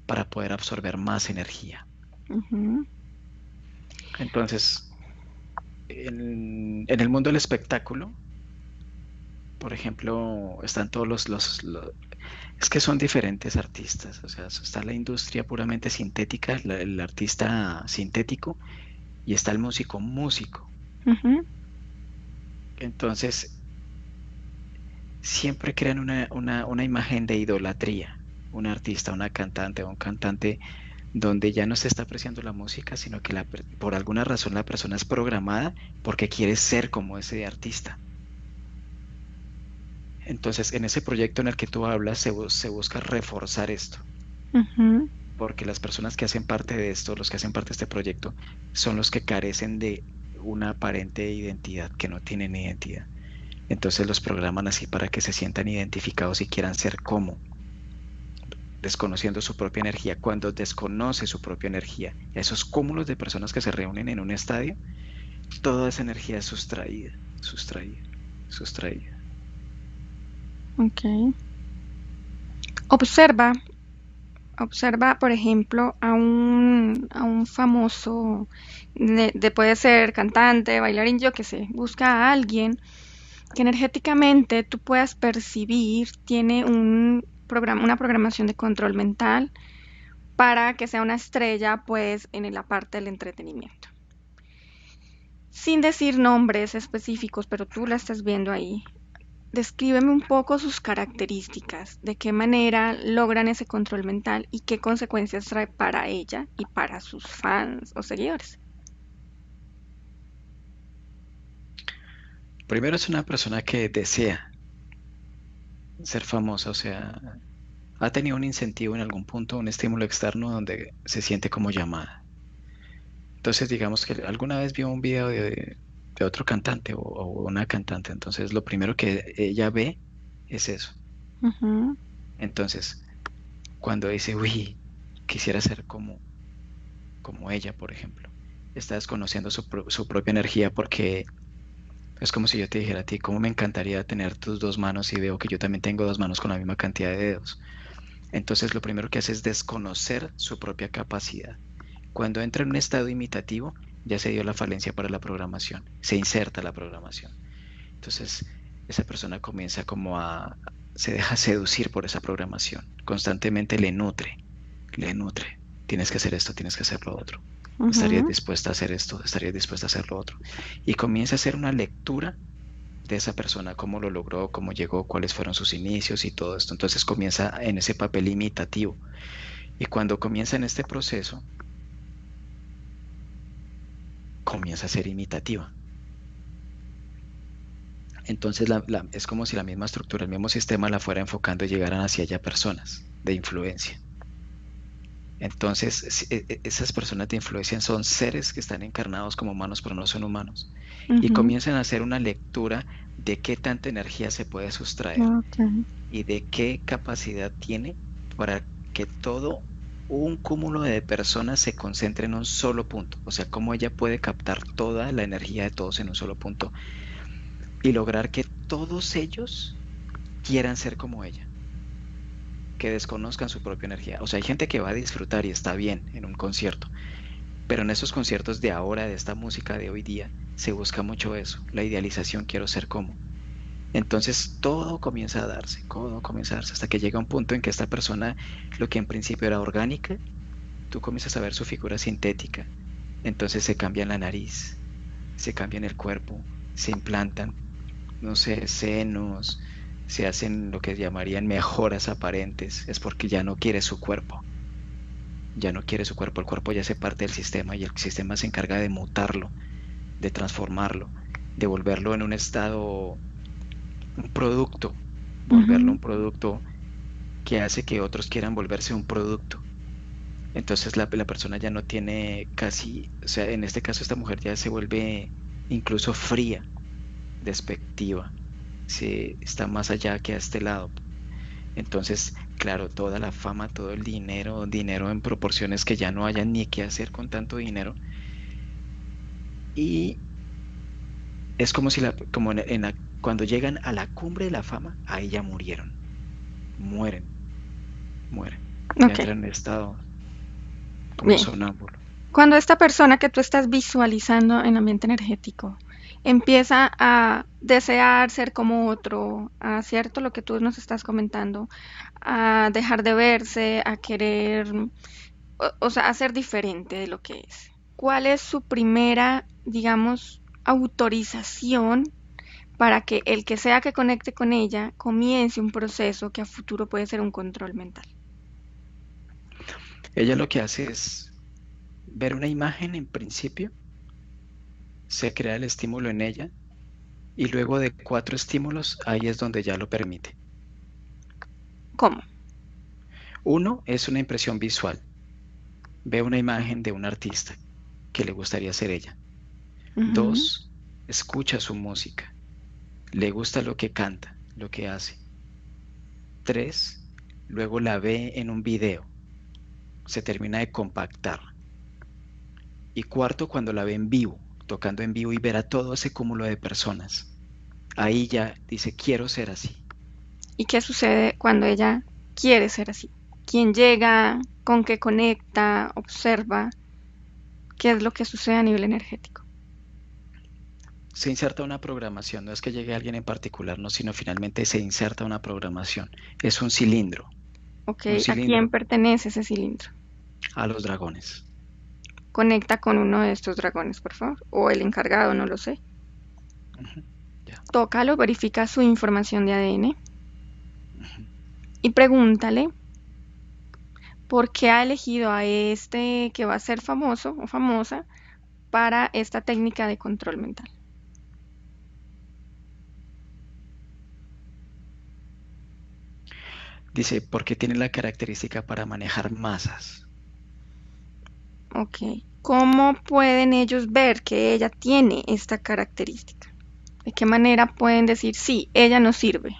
para poder absorber más energía. Ujú. Entonces, en el mundo del espectáculo, por ejemplo, están todos Es que son diferentes artistas, o sea, está la industria puramente sintética, el artista sintético, y está el músico músico. Ujú. Entonces, siempre crean una imagen de idolatría, un artista, una cantante o un cantante donde ya no se está apreciando la música, sino que por alguna razón la persona es programada porque quiere ser como ese artista. Entonces, en ese proyecto en el que tú hablas, se busca reforzar esto, Ujú. porque las personas que hacen parte de esto, los que hacen parte de este proyecto, son los que carecen de una aparente identidad, que no tienen identidad. Entonces los programan así para que se sientan identificados y quieran ser como, desconociendo su propia energía. Cuando desconoce su propia energía, esos cúmulos de personas que se reúnen en un estadio, toda esa energía es sustraída, sustraída, sustraída. Ok. Observa, observa, por ejemplo, a un famoso, puede ser cantante, bailarín, yo qué sé, busca a alguien que energéticamente tú puedas percibir, tiene una programación de control mental para que sea una estrella, pues, en la parte del entretenimiento. Sin decir nombres específicos, pero tú la estás viendo ahí. Descríbeme un poco sus características, de qué manera logran ese control mental y qué consecuencias trae para ella y para sus fans o seguidores. Primero es una persona que desea ser famosa, o sea, ha tenido un incentivo en algún punto, un estímulo externo donde se siente como llamada. Entonces, digamos que alguna vez vio un video de otro cantante o una cantante, entonces lo primero que ella ve es eso. Ujú. Entonces, cuando dice, uy, quisiera ser como ella, por ejemplo, está desconociendo su propia energía porque es como si yo te dijera a ti, cómo me encantaría tener tus dos manos y veo que yo también tengo dos manos con la misma cantidad de dedos. Entonces, lo primero que hace es desconocer su propia capacidad. Cuando entra en un estado imitativo, ya se dio la falencia para la programación, se inserta la programación. Entonces, esa persona comienza se deja seducir por esa programación, constantemente le nutre. Tienes que hacer esto, tienes que hacer lo otro. Estarías Ujú. dispuesta a hacer esto, estarías dispuesta a hacer lo otro. Y comienza a hacer una lectura de esa persona, cómo lo logró, cómo llegó, cuáles fueron sus inicios y todo esto. Entonces comienza en ese papel imitativo. Y cuando comienza en este proceso, comienza a ser imitativa. Entonces es como si la misma estructura, el mismo sistema la fuera enfocando y llegaran hacia allá personas de influencia. Entonces, esas personas de influencia son seres que están encarnados como humanos, pero no son humanos. Y Ujú. comienzan a hacer una lectura de qué tanta energía se puede sustraer Ok. y de qué capacidad tiene para que todo un cúmulo de personas se concentre en un solo punto. O sea, cómo ella puede captar toda la energía de todos en un solo punto y lograr que todos ellos quieran ser como ella, que desconozcan su propia energía. O sea, hay gente que va a disfrutar y está bien en un concierto, pero en esos conciertos de ahora, de esta música de hoy día, se busca mucho eso, la idealización, quiero ser como. Entonces todo comienza a darse, hasta que llega un punto en que esta persona, lo que en principio era orgánica, tú comienzas a ver su figura sintética. Entonces se cambia la nariz, se cambia el cuerpo, se implantan, no sé, senos, se hacen lo que llamarían mejoras aparentes, es porque ya no quiere su cuerpo, ya no quiere su cuerpo, el cuerpo ya hace parte del sistema y el sistema se encarga de mutarlo, de transformarlo, de volverlo en un estado, un producto, volverlo Ujú. un producto que hace que otros quieran volverse un producto. Entonces la persona ya no tiene casi, o sea, en este caso esta mujer ya se vuelve incluso fría, despectiva, se está más allá que a este lado. Entonces, claro, toda la fama, todo el dinero, dinero en proporciones que ya no hayan ni qué hacer con tanto dinero. Y es como si como cuando llegan a la cumbre de la fama, ahí ya murieron, mueren, mueren. Ya Ok, entran en estado como bien. sonámbulo. Cuando esta persona que tú estás visualizando en ambiente energético empieza a desear ser como otro, a cierto lo que tú nos estás comentando, a dejar de verse, a querer, o sea, a ser diferente de lo que es. ¿Cuál es su primera, digamos, autorización para que el que sea que conecte con ella comience un proceso que a futuro puede ser un control mental? Ella lo que hace es ver una imagen en principio, se crea el estímulo en ella y luego de 4 estímulos ahí es donde ya lo permite. ¿Cómo? Uno es una impresión visual. Ve una imagen de un artista que le gustaría ser ella. Ujú. Dos, escucha su música. Le gusta lo que canta, lo que hace. Tres, luego la ve en un video. Se termina de compactar. Y cuarto, cuando la ve en vivo, tocando en vivo y ver a todo ese cúmulo de personas. Ahí ya dice, quiero ser así. ¿Y qué sucede cuando ella quiere ser así? ¿Quién llega? ¿Con qué conecta? ¿Observa? ¿Qué es lo que sucede a nivel energético? Se inserta una programación, no es que llegue alguien en particular, no, sino finalmente se inserta una programación. Es ¿Ok? un ¿A quién cilindro pertenece ese cilindro? a los dragones. Conecta con uno de estos dragones, por favor. O el encargado, no lo sé. Ujú, ya, Tócalo, verifica su información de ADN ujú. y pregúntale por qué ha elegido a este que va a ser famoso o famosa para esta técnica de control mental. Dice, porque tiene la característica para manejar masas. Ok. ¿Cómo pueden ellos ver que ella tiene esta característica? ¿De qué manera pueden decir, sí, ella nos sirve?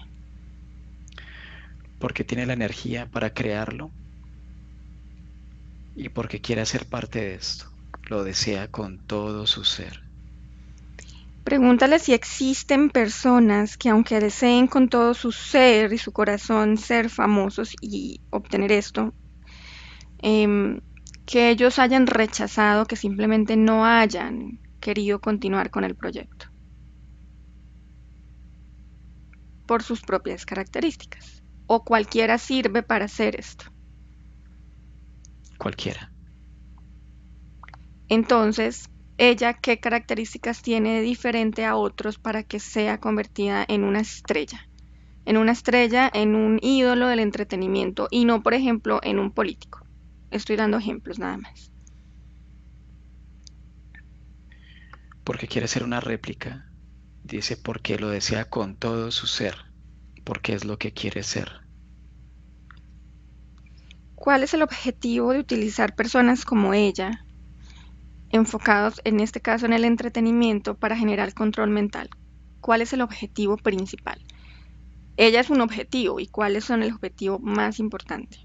Porque tiene la energía para crearlo y porque quiere ser parte de esto. Lo desea con todo su ser. Pregúntale si existen personas que aunque deseen con todo su ser y su corazón ser famosos y obtener esto, em, que ellos hayan rechazado, que simplemente no hayan querido continuar con el proyecto por sus propias características. O cualquiera sirve para hacer esto. Cualquiera. Entonces, ella qué características tiene de diferente a otros para que sea convertida en una estrella, en un ídolo del entretenimiento y no, por ejemplo, en un político. Estoy dando ejemplos nada más. Porque quiere ser una réplica. Dice porque lo desea con todo su ser. Porque es lo que quiere ser. ¿Cuál es el objetivo de utilizar personas como ella, enfocados en este caso en el entretenimiento para generar control mental? ¿Cuál es el objetivo principal? Ella es un objetivo y cuáles son el objetivo más importante.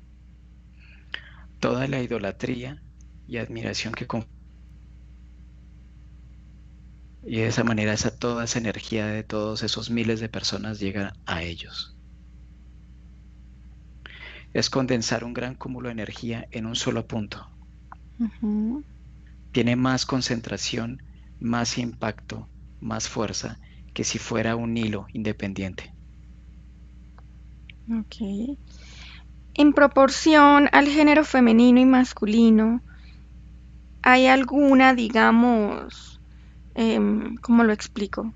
Toda la idolatría y admiración y de esa manera toda esa energía de todos esos miles de personas llega a ellos. Es condensar un gran cúmulo de energía en un solo punto. Ujú. Tiene más concentración, más impacto, más fuerza que si fuera un hilo independiente. Ok. En proporción al género femenino y masculino, ¿hay alguna, digamos, cómo lo explico?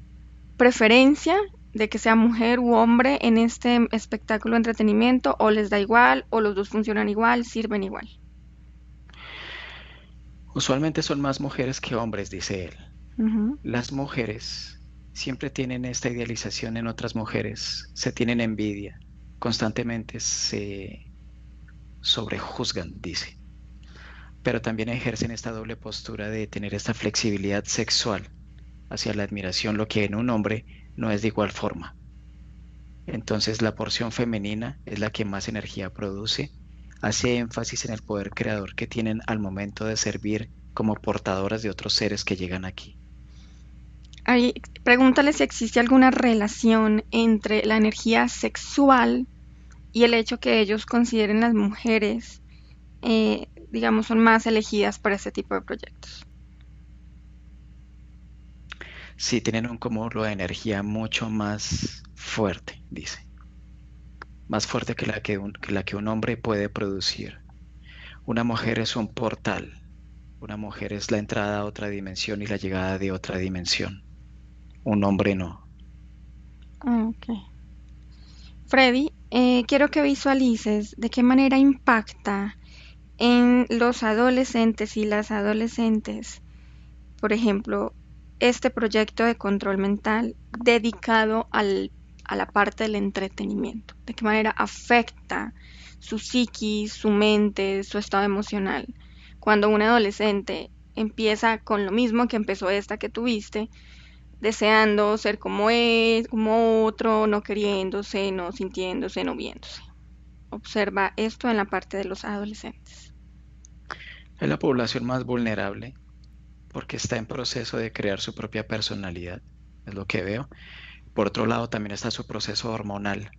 ¿Preferencia de que sea mujer u hombre en este espectáculo de entretenimiento o les da igual o los dos funcionan igual, sirven igual? Usualmente son más mujeres que hombres, dice él. Ujú. Las mujeres siempre tienen esta idealización en otras mujeres, se tienen envidia, constantemente se sobrejuzgan, dice, pero también ejercen esta doble postura de tener esta flexibilidad sexual hacia la admiración, lo que en un hombre no es de igual forma. Entonces la porción femenina es la que más energía produce, hace énfasis en el poder creador que tienen al momento de servir como portadoras de otros seres que llegan aquí. Ahí, pregúntale si existe alguna relación entre la energía sexual y el hecho que ellos consideren las mujeres, digamos, son más elegidas para este tipo de proyectos. Sí, tienen un cúmulo de energía mucho más fuerte, dice. Más fuerte que la que un hombre puede producir. Una mujer es un portal. Una mujer es la entrada a otra dimensión y la llegada de otra dimensión. Un hombre no. Ok. Freddy, quiero que visualices de qué manera impacta en los adolescentes y las adolescentes, por ejemplo, este proyecto de control mental dedicado a la parte del entretenimiento. De qué manera afecta su psiquis, su mente, su estado emocional. Cuando un adolescente empieza con lo mismo que empezó esta que tuviste, deseando ser como es, como otro, no queriéndose, no sintiéndose, no viéndose. Observa esto en la parte de los adolescentes. Es la población más vulnerable porque está en proceso de crear su propia personalidad. Es lo que veo. Por otro lado, también está su proceso hormonal.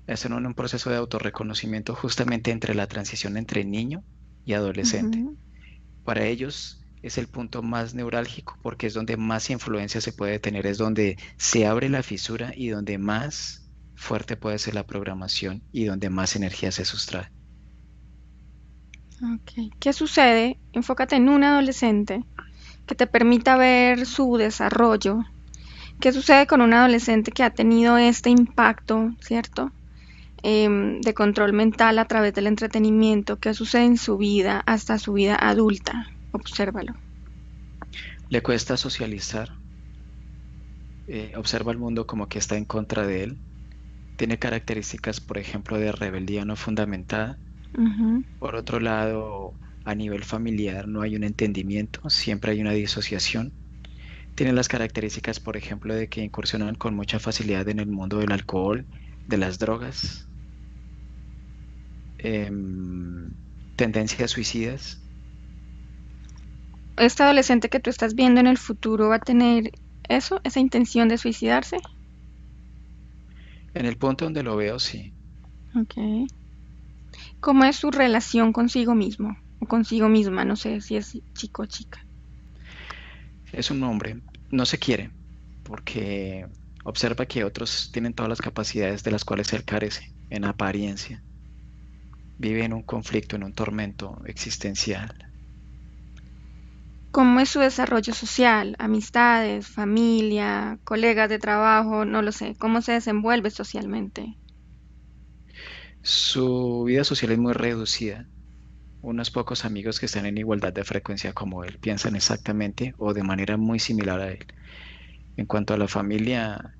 Están en un proceso de autorreconocimiento justamente entre la transición entre niño y adolescente. Ujú. Para ellos es el punto más neurálgico porque es donde más influencia se puede tener, es donde se abre la fisura y donde más fuerte puede ser la programación y donde más energía se sustrae. Ok. ¿Qué sucede? Enfócate en un adolescente que te permita ver su desarrollo. ¿Qué sucede con un adolescente que ha tenido este impacto, ¿cierto? De control mental a través del entretenimiento. ¿Qué sucede en su vida hasta su vida adulta? Obsérvalo. Le cuesta socializar, observa el mundo como que está en contra de él, tiene características, por ejemplo, de rebeldía no fundamentada. Ujú. Por otro lado, a nivel familiar no hay un entendimiento, siempre hay una disociación. Tienen las características, por ejemplo, de que incursionan con mucha facilidad en el mundo del alcohol, de las drogas, em, tendencias suicidas. Este adolescente que tú estás viendo en el futuro va a tener eso, esa intención de suicidarse. En el punto donde lo veo, sí, Ok. ¿Cómo es su relación consigo mismo o consigo misma? No sé si es chico o chica. es un hombre, no se quiere, porque observa que otros tienen todas las capacidades de las cuales él carece, en apariencia. Vive en un conflicto, en un tormento existencial. ¿Cómo es su desarrollo social? Amistades, familia, colegas de trabajo, no lo sé. ¿Cómo se desenvuelve socialmente? Su vida social es muy reducida. Unos pocos amigos que están en igualdad de frecuencia como él piensan exactamente o de manera muy similar a él. En cuanto a la familia,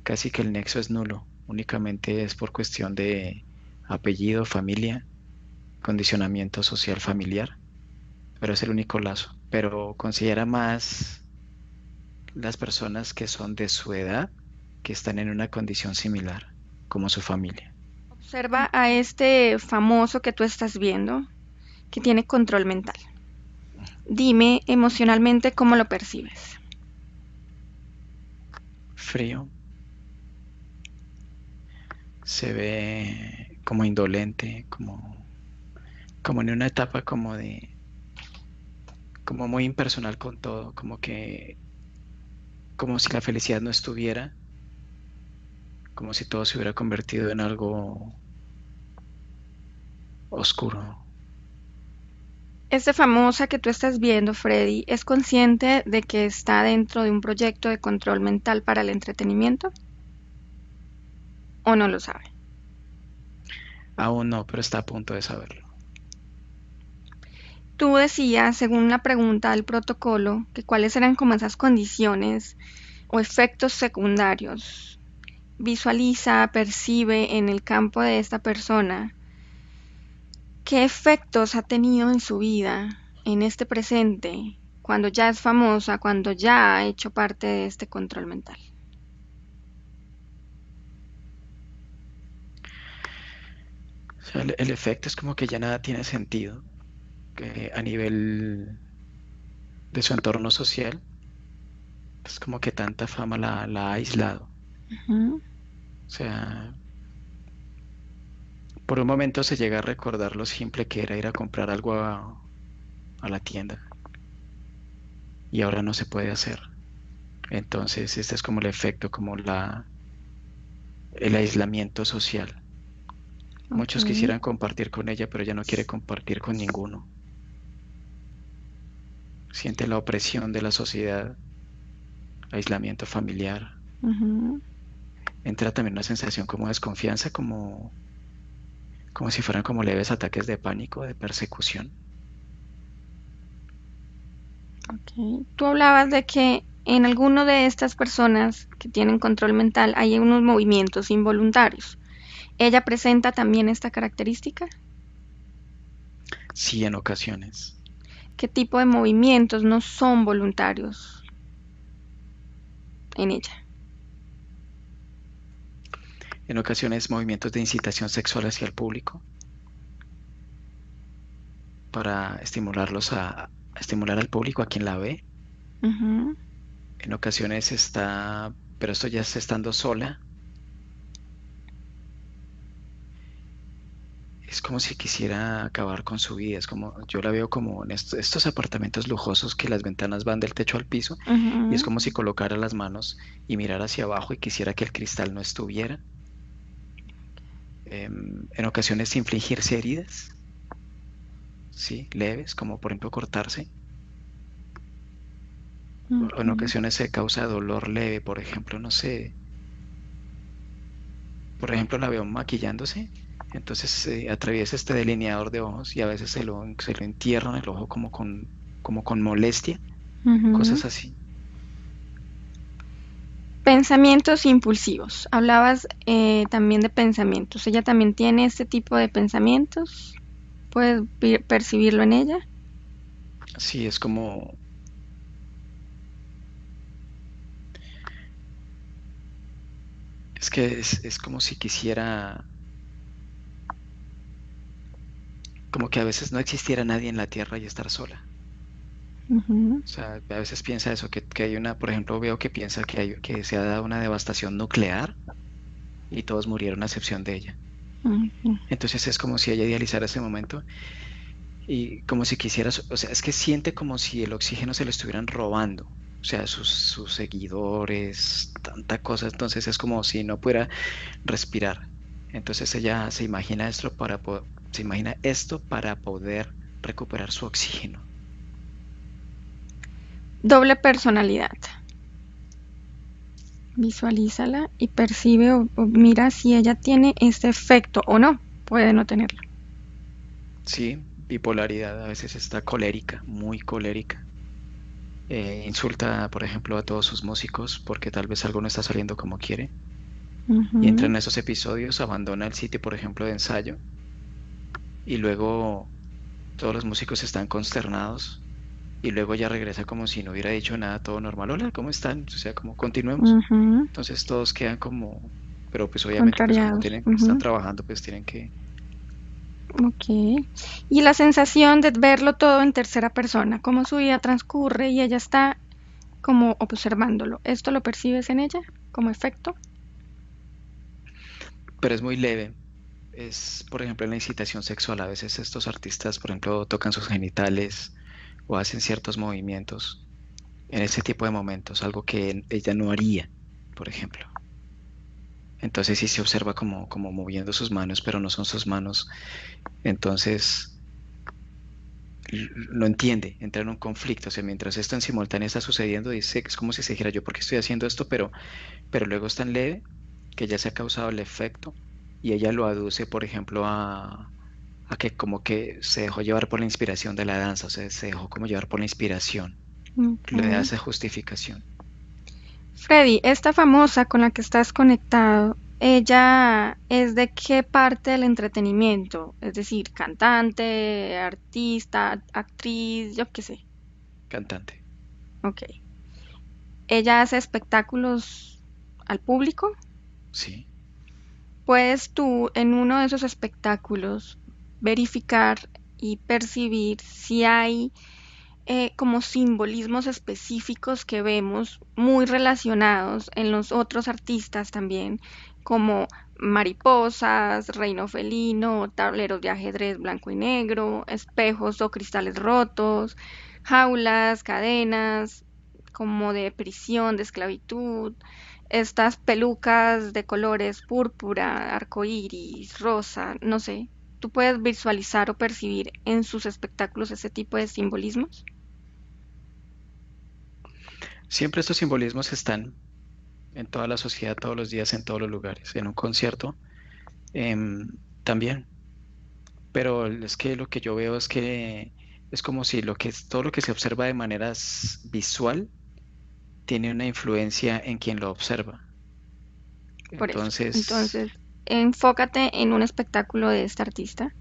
casi que el nexo es nulo. Únicamente es por cuestión de apellido, familia, condicionamiento social familiar, pero es el único lazo. Pero considera más las personas que son de su edad, que están en una condición similar, como su familia. Observa a este famoso que tú estás viendo, que tiene control mental. Dime emocionalmente cómo lo percibes. Frío, se ve como indolente, como en una etapa como muy impersonal con todo, como si la felicidad no estuviera, como si todo se hubiera convertido en algo oscuro. Este famosa que tú estás viendo, Freddy, ¿es consciente de que está dentro de un proyecto de control mental para el entretenimiento o no lo sabe? Aún no, pero está a punto de saberlo. Tú decías, según la pregunta del protocolo, que cuáles eran como esas condiciones o efectos secundarios. Visualiza, percibe en el campo de esta persona qué efectos ha tenido en su vida, en este presente, cuando ya es famosa, cuando ya ha hecho parte de este control mental. O sea, el efecto es como que ya nada tiene sentido, que a nivel de su entorno social, es como que tanta fama la ha aislado. Ujú. O sea, por un momento se llega a recordar lo simple que era ir a comprar algo a la tienda y ahora no se puede hacer. Entonces, este es como el efecto, como el aislamiento social. Ok. Muchos quisieran compartir con ella, pero ella no quiere compartir con ninguno. Siente la opresión de la sociedad, aislamiento familiar. Ujú. Entra también una sensación como de desconfianza, como si fueran como leves ataques de pánico, de persecución. Ok. Tú hablabas de que en alguno de estas personas que tienen control mental hay unos movimientos involuntarios. ¿Ella presenta también esta característica? Sí, en ocasiones. ¿Qué tipo de movimientos no son voluntarios en ella? En ocasiones movimientos de incitación sexual hacia el público para a estimular al público, a quien la ve. Ujú. En ocasiones está, pero esto ya está estando sola. Es como si quisiera acabar con su vida. Es como, yo la veo como en estos apartamentos lujosos que las ventanas van del techo al piso y es Ujú. como si colocara las manos y mirara hacia abajo y quisiera que el cristal no estuviera. En ocasiones infligirse heridas, sí, leves, como por ejemplo cortarse. O en Ok. ocasiones se causa dolor leve, por ejemplo, no sé, por ejemplo la veo maquillándose, entonces se atraviesa este delineador de ojos y a veces se lo entierra en el ojo como con molestia, Ujú. cosas así. Pensamientos impulsivos. Hablabas también de pensamientos. ¿Ella también tiene este tipo de pensamientos? ¿Puedes percibirlo en ella? Sí, es como, es que es como si quisiera, como que a veces no existiera nadie en la Tierra y estar sola. Ujú. O sea, a veces piensa eso, que hay una, por ejemplo, veo que piensa que se ha dado una devastación nuclear y todos murieron a excepción de ella. Ujú. Entonces es como si ella idealizara ese momento y como si quisiera, o sea, es que siente como si el oxígeno se lo estuvieran robando. O sea, sus seguidores, tanta cosa. Entonces es como si no pudiera respirar. Entonces ella se imagina esto se imagina esto para poder recuperar su oxígeno. Doble personalidad. Visualízala y percibe o mira si ella tiene este efecto o no. Puede no tenerlo. Sí, bipolaridad, a veces está colérica, muy colérica. Insulta, por ejemplo, a todos sus músicos porque tal vez algo no está saliendo como quiere. Y entra Ujú. en esos episodios, abandona el sitio, por ejemplo, de ensayo, y luego todos los músicos están consternados, y luego ya regresa como si no hubiera dicho nada, todo normal. Hola, ¿cómo están? O sea, como continuemos. Ujú. Entonces todos quedan como, pero pues obviamente, pues como Contrariados. tienen, están Ujú. trabajando, pues tienen que, Ok. Y la sensación de verlo todo en tercera persona, cómo su vida transcurre y ella está como observándolo. ¿Esto lo percibes en ella como efecto? pero es muy leve. Es, por ejemplo, en la incitación sexual. A veces estos artistas, por ejemplo, tocan sus genitales o hacen ciertos movimientos en ese tipo de momentos, algo que ella no haría, por ejemplo. Entonces sí se observa como moviendo sus manos, pero no son sus manos. Entonces no entiende, entra en un conflicto. O sea, mientras esto en simultáneo está sucediendo, dice que es como si se dijera yo, ¿por qué estoy haciendo esto? Pero luego es tan leve que ya se ha causado el efecto y ella lo aduce, por ejemplo, a que como que se dejó llevar por la inspiración de la danza, o sea, se dejó como llevar por la inspiración, Ok. le da esa justificación. Freddy, esta famosa con la que estás conectado, ¿ella es de qué parte del entretenimiento? Es decir, cantante, artista, actriz, yo qué sé. Cantante, Ok. ¿Ella hace espectáculos al público? sí. ¿Puedes tú en uno de esos espectáculos verificar y percibir si hay como simbolismos específicos que vemos muy relacionados en los otros artistas también, como mariposas, reino felino, tableros de ajedrez blanco y negro, espejos o cristales rotos, jaulas, cadenas? como de prisión, de esclavitud, estas pelucas de colores púrpura, arcoíris, rosa, no sé. ¿Tú puedes visualizar o percibir en sus espectáculos ese tipo de simbolismos? Siempre estos simbolismos están en toda la sociedad, todos los días, en todos los lugares. En un concierto también. Pero es que lo que yo veo es que es como si todo lo que se observa de manera visual tiene una influencia en quien lo observa. Por eso. Entonces, Entonces, enfócate en un espectáculo de este artista.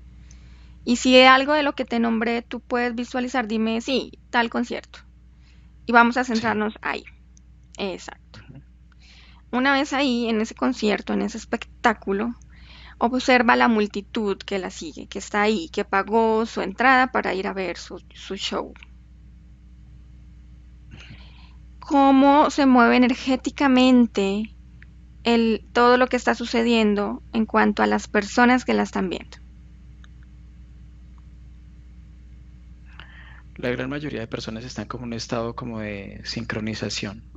Y si de algo de lo que te nombré tú puedes visualizar, dime, sí, tal concierto. Y vamos a sí. centrarnos ahí. Exacto. Ujú. Una vez ahí, en ese concierto, en ese espectáculo, observa la multitud que la sigue, que está ahí, que pagó su entrada para ir a ver su show. Cómo se mueve energéticamente todo lo que está sucediendo en cuanto a las personas que la están viendo. La gran mayoría de personas están como en un estado como de sincronización,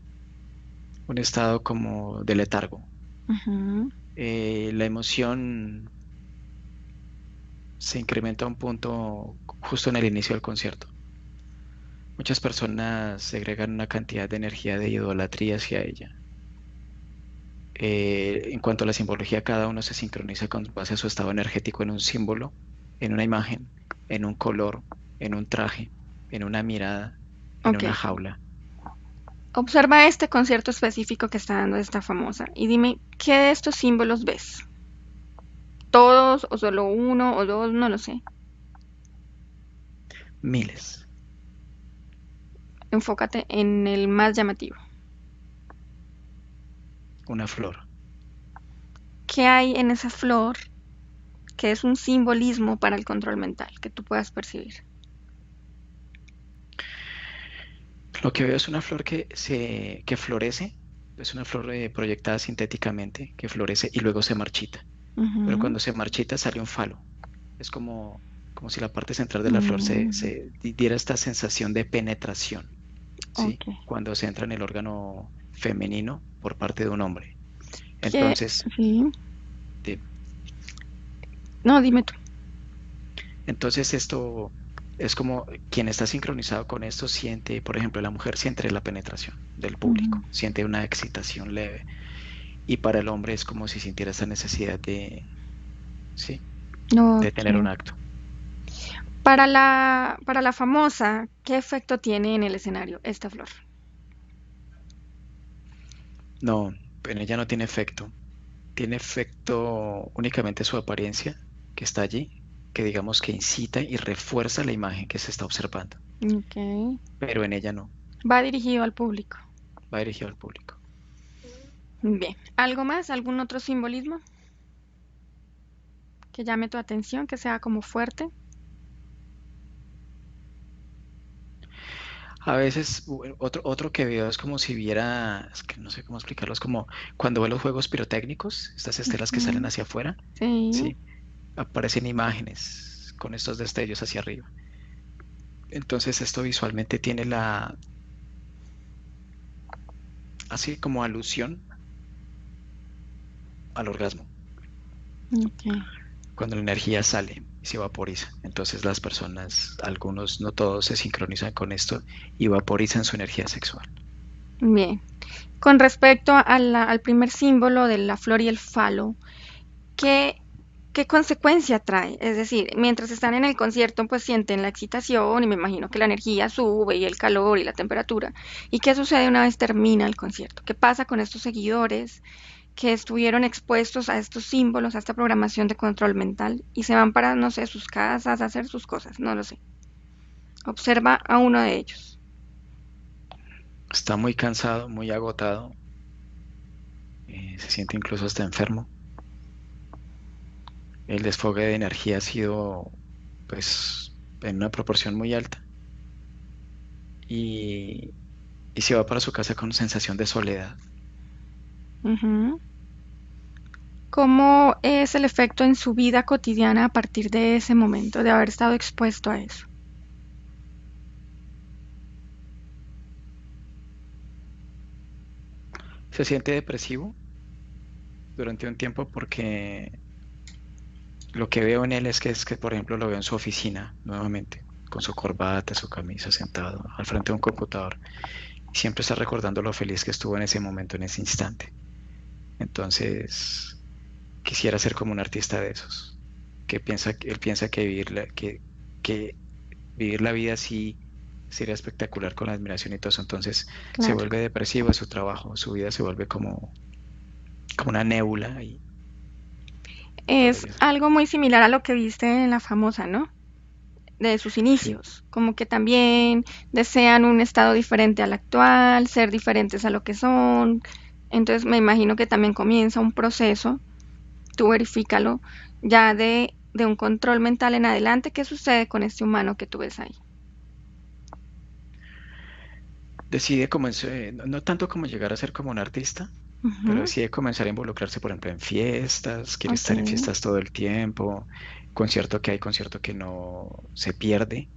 un estado como de letargo. Ujú. La emoción se incrementa a un punto justo en el inicio del concierto. Muchas personas segregan una cantidad de energía de idolatría hacia ella. En cuanto a la simbología, cada uno se sincroniza con base a su estado energético en un símbolo, en una imagen, en un color, en un traje, en una mirada, en Ok, una jaula. observa este concierto específico que está dando esta famosa y dime qué de estos símbolos ves. ¿Todos o solo uno o dos? No lo sé. Miles. Enfócate en el más llamativo. Una flor. ¿Qué hay en esa flor que es un simbolismo para el control mental que tú puedas percibir? Lo que veo es una flor que florece, es una flor proyectada sintéticamente, que florece y luego se marchita. Pero Ujú. cuando se marchita sale un falo. Es como si la parte central de la flor Mm, diera esta sensación de penetración, ¿sí? ok. Cuando se entra en el órgano femenino por parte de un hombre. ¿Qué? Entonces, Sí. de- No, dime tú. entonces esto es como quien está sincronizado con esto siente, por ejemplo, la mujer siente la penetración del Ujú. público, siente una excitación leve. Y para el hombre es como si sintiera esa necesidad sí, de Ok. tener un acto. Para la famosa, ¿qué efecto tiene en el escenario esta flor? No, en ella no tiene efecto. Tiene efecto únicamente su apariencia, que está allí, que digamos que incita y refuerza la imagen que se está observando, Ok. pero en ella no, Va dirigido al público. va dirigido al público. Bien. ¿Algo más? ¿Algún otro simbolismo que llame tu atención, que sea como fuerte? A veces otro que veo es como si viera, es que no sé cómo explicarlo, es como cuando ve los juegos pirotécnicos, estas estelas que salen Ujú. hacia afuera, Sí. ¿sí? Aparecen imágenes con estos destellos hacia arriba. Entonces esto visualmente tiene así como alusión al orgasmo, Ok. cuando la energía sale y se vaporiza. Entonces las personas, algunos, no todos, se sincronizan con esto y vaporizan su energía sexual. Bien. Con respecto al primer símbolo de la flor y el falo, ¿qué, qué consecuencia trae? Es decir, mientras están en el concierto, pues sienten la excitación y me imagino que la energía sube y el calor y la temperatura. ¿Y qué sucede una vez termina el concierto? ¿Qué pasa con estos seguidores que estuvieron expuestos a estos símbolos, a esta programación de control mental y se van para, no sé, sus casas a hacer sus cosas? No lo sé. Observa a uno de ellos. Está muy cansado, muy agotado, se siente incluso hasta enfermo. El desfogue de energía ha sido, pues, en una proporción muy alta y, y se va para su casa con sensación de soledad. Ujú. ¿Cómo es el efecto en su vida cotidiana a partir de ese momento, de haber estado expuesto a eso? Se siente depresivo durante un tiempo porque lo que veo en él es que, por ejemplo, lo veo en su oficina nuevamente, con su corbata, su camisa, sentado al frente de un computador. Y siempre está recordando lo feliz que estuvo en ese momento, en ese instante. Entonces, quisiera ser como un artista de esos, él piensa que vivir la vida así sería espectacular con la admiración y todo eso. Entonces, se Claro. vuelve depresivo de su trabajo, su vida se vuelve como una nébula y todo Es ello. algo muy similar a lo que viste en la famosa, ¿no? De sus Sí. inicios, como que también desean un estado diferente al actual, ser diferentes a lo que son. Entonces me imagino que también comienza un proceso, tú verifícalo, ya de un control mental en adelante. ¿Qué sucede con este humano que tú ves ahí? Decide no tanto como llegar a ser como un artista, pero Ujú, decide comenzar a involucrarse, por ejemplo, en fiestas, quiere ok, estar en fiestas todo el tiempo, concierto que hay, concierto que no se pierde.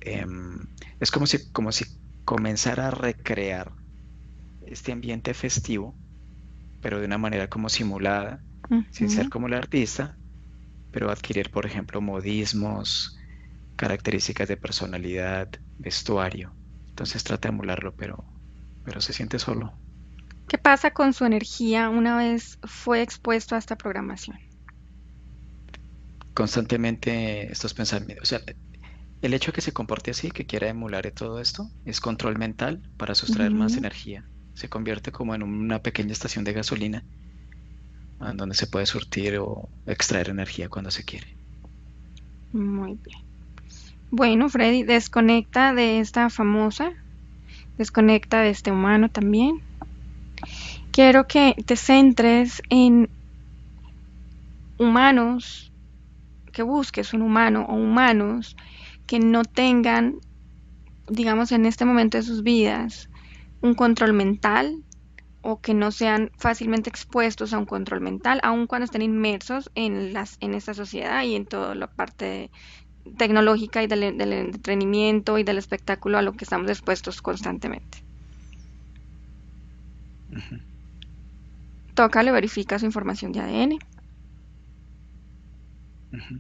Em, es como si comenzara a recrear este ambiente festivo, pero de una manera como simulada, sin ser ujú, como el artista, pero adquirir, por ejemplo, modismos, características de personalidad, vestuario. Entonces trata de emularlo, pero se siente solo. ¿qué pasa con su energía una vez fue expuesto a esta programación? Constantemente estos pensamientos, o sea, el hecho de que se comporte así, que quiera emular todo esto, es control mental para sustraer más Ujú, energía. Se convierte como en una pequeña estación de gasolina donde se puede surtir o extraer energía cuando se quiere. muy bien. Bueno, Freddy, desconecta de esta famosa, desconecta de este humano también. Quiero que te centres en humanos, que busques un humano o humanos que no tengan, digamos, en este momento de sus vidas, un control mental o que no sean fácilmente expuestos a un control mental, aun cuando estén inmersos en esta sociedad y en toda la parte tecnológica y del entretenimiento y del espectáculo a lo que estamos expuestos constantemente. Ujú, Tócale, verifica su información de ADN. ujú.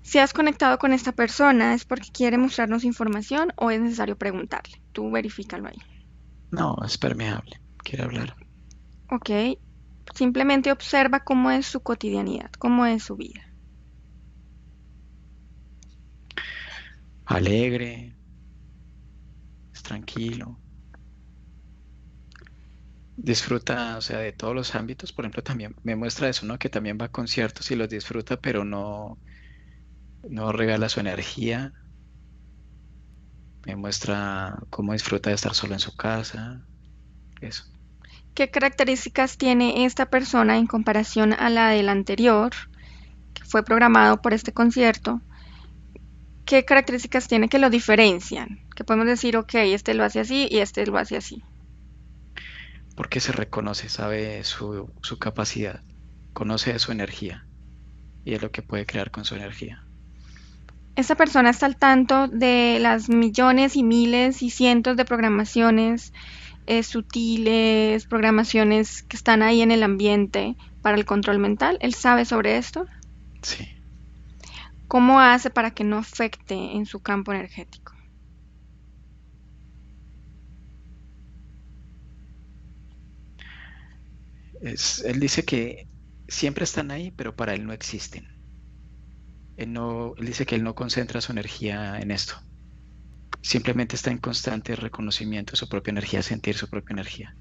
Si has conectado con esta persona, ¿es porque quiere mostrarnos información o es necesario preguntarle? Tú verifícalo ahí. No, es permeable. Quiere hablar. Ok, simplemente observa cómo es su cotidianidad, cómo es su vida. Alegre, es tranquilo. Disfruta, o sea, de todos los ámbitos. Por ejemplo, también me muestra eso, ¿no? Que también va a conciertos y los disfruta, pero no regala su energía. Me muestra cómo disfruta de estar solo en su casa. Eso. ¿Qué características tiene esta persona en comparación a la del anterior, que fue programado por este concierto? ¿Qué características tiene que lo diferencian? Que podemos decir, ok, este lo hace así y este lo hace así. Porque se reconoce, sabe su capacidad, conoce su energía y es lo que puede crear con su energía. Esta persona está al tanto de las millones y miles y cientos de programaciones sutiles, programaciones que están ahí en el ambiente para el control mental. Él sabe sobre esto. Sí. ¿Cómo hace para que no afecte en su campo energético? Él dice que siempre están ahí, pero para él no existen. Él dice que él no concentra su energía en esto. Simplemente está en constante reconocimiento de su propia energía, sentir su propia energía.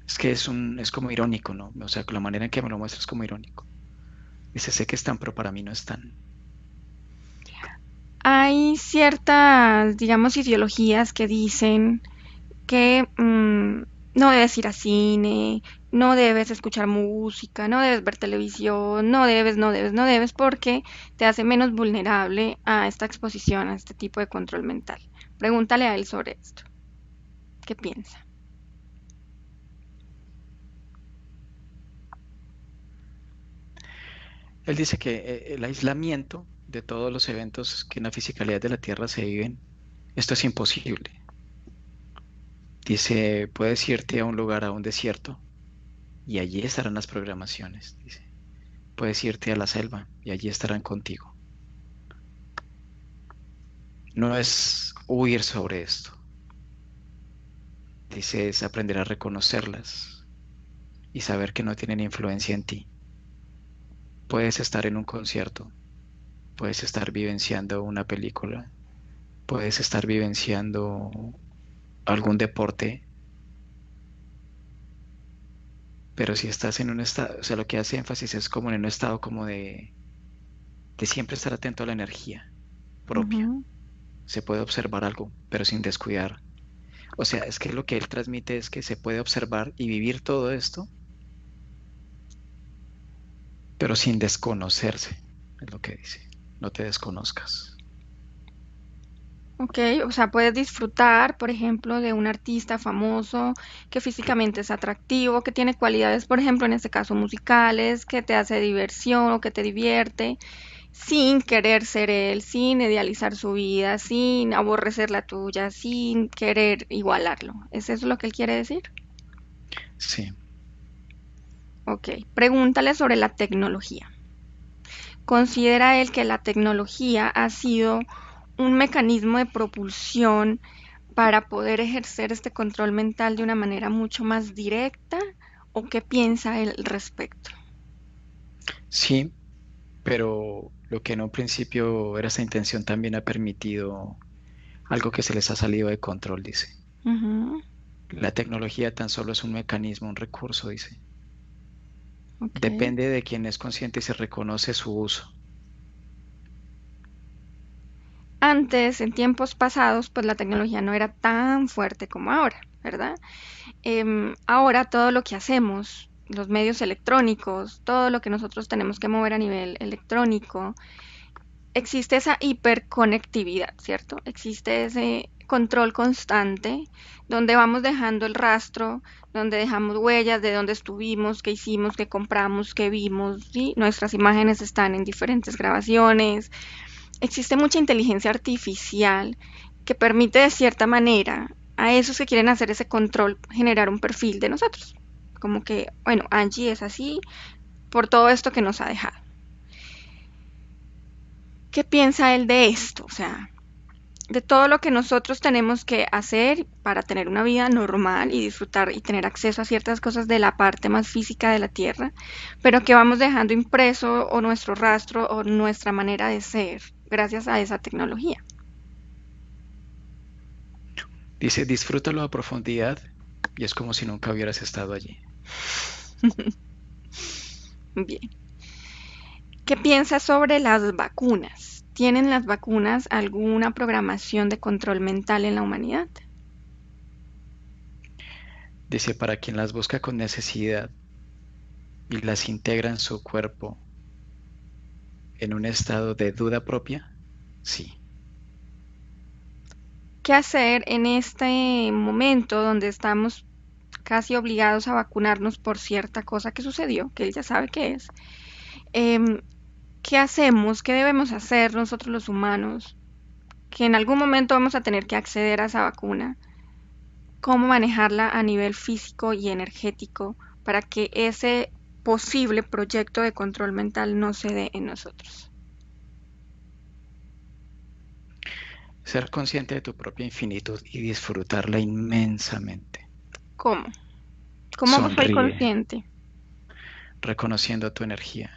Es que es como irónico, ¿no? O sea, la manera en que me lo muestra es como irónico. Dice, sé que están, pero para mí no están. Hay ciertas, digamos, ideologías que dicen que no debes ir a cine, no debes escuchar música, no debes ver televisión, no debes, porque te hace menos vulnerable a esta exposición, a este tipo de control mental. Pregúntale a él sobre esto. ¿Qué piensa? Él dice que el aislamiento de todos los eventos que en la fisicalidad de la Tierra se viven, esto es imposible. Dice, puedes irte a un lugar, a un desierto, y allí estarán las programaciones. Dice, puedes irte a la selva y allí estarán contigo. No es huir sobre esto. Dice, es aprender a reconocerlas y saber que no tienen influencia en ti. Puedes estar en un concierto, puedes estar vivenciando una película, puedes estar vivenciando algún deporte, pero si estás en un estado, o sea, lo que hace énfasis es como en un estado como de siempre estar atento a la energía propia. Ujú. Se puede observar algo, pero sin descuidar. O sea, es que lo que él transmite es que se puede observar y vivir todo esto, pero sin desconocerse, es lo que dice. No te desconozcas. Ok, o sea, puedes disfrutar, por ejemplo, de un artista famoso que físicamente es atractivo, que tiene cualidades, por ejemplo, en este caso musicales, que te hace diversión o que te divierte, sin querer ser él, sin idealizar su vida, sin aborrecer la tuya, sin querer igualarlo. ¿Es eso lo que él quiere decir? Sí, Ok, pregúntale sobre la tecnología. ¿Considera él que la tecnología ha sido un mecanismo de propulsión para poder ejercer este control mental de una manera mucho más directa? ¿O qué piensa él al respecto? sí, pero lo que en un principio era esa intención también ha permitido algo que se les ha salido de control, dice. Ujú, La tecnología tan solo es un mecanismo, un recurso, dice. ok. Depende de quien es consciente y se reconoce su uso. Antes, en tiempos pasados, pues la tecnología no era tan fuerte como ahora, ¿verdad? Ahora todo lo que hacemos, los medios electrónicos, todo lo que nosotros tenemos que mover a nivel electrónico, existe esa hiperconectividad, ¿cierto? Existe ese control constante donde vamos dejando el rastro, donde dejamos huellas de dónde estuvimos, qué hicimos, qué compramos, qué vimos, ¿sí? Nuestras imágenes están en diferentes grabaciones. Existe mucha inteligencia artificial que permite de cierta manera a esos que quieren hacer ese control generar un perfil de nosotros. Como que, bueno, Angie es así por todo esto que nos ha dejado. ¿Qué piensa él de esto? O sea, de todo lo que nosotros tenemos que hacer para tener una vida normal y disfrutar y tener acceso a ciertas cosas de la parte más física de la Tierra, pero que vamos dejando impreso o nuestro rastro o nuestra manera de ser gracias a esa tecnología. Dice, disfrútalo a profundidad y es como si nunca hubieras estado allí. Bien. ¿Qué piensas sobre las vacunas? ¿Tienen las vacunas alguna programación de control mental en la humanidad? Dice, para quien las busca con necesidad y las integra en su cuerpo en un estado de duda propia, sí. ¿Qué hacer en este momento donde estamos casi obligados a vacunarnos por cierta cosa que sucedió, que él ya sabe qué es? Em, ¿Qué hacemos? ¿Qué debemos hacer nosotros los humanos? Que en algún momento vamos a tener que acceder a esa vacuna. ¿Cómo manejarla a nivel físico y energético para que ese posible proyecto de control mental no se dé en nosotros? Ser consciente de tu propia infinitud y disfrutarla inmensamente. ¿Cómo? ¿Cómo soy Sonríe, consciente? reconociendo tu energía,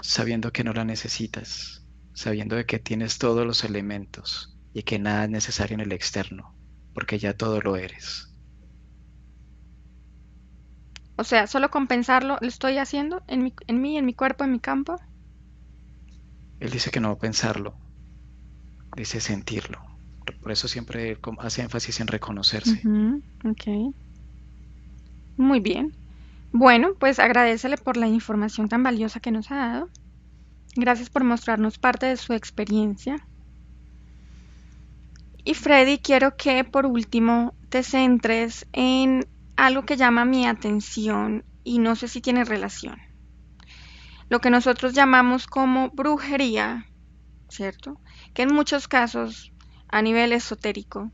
sabiendo que no la necesitas, sabiendo de que tienes todos los elementos y que nada es necesario en el externo, porque ya todo lo eres. O sea, solo compensarlo lo estoy haciendo en mi cuerpo, en mi campo. Él dice que no pensarlo, dice sentirlo. Por eso siempre hace énfasis en reconocerse. Ujú, ok, muy bien. Bueno, pues agradécele por la información tan valiosa que nos ha dado. Gracias por mostrarnos parte de su experiencia. Y Freddy, quiero que por último te centres en algo que llama mi atención y no sé si tiene relación. Lo que nosotros llamamos como brujería, ¿cierto? Que en muchos casos, a nivel esotérico,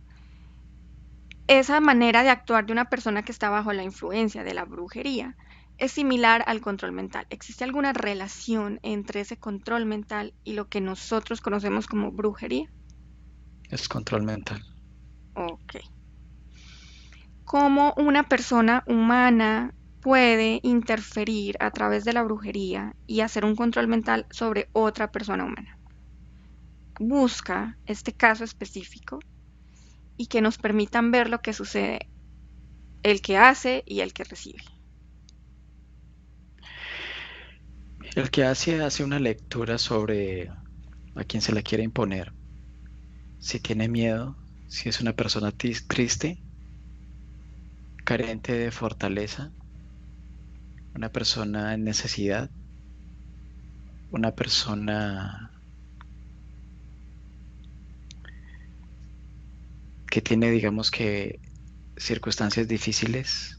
esa manera de actuar de una persona que está bajo la influencia de la brujería es similar al control mental. ¿Existe alguna relación entre ese control mental y lo que nosotros conocemos como brujería? Es control mental. Ok. ¿Cómo una persona humana puede interferir a través de la brujería y hacer un control mental sobre otra persona humana? Busca este caso específico y que nos permitan ver lo que sucede, el que hace y el que recibe. El que hace una lectura sobre a quién se la quiere imponer, si tiene miedo, si es una persona triste, carente de fortaleza, una persona en necesidad, una persona que tiene, digamos que, circunstancias difíciles,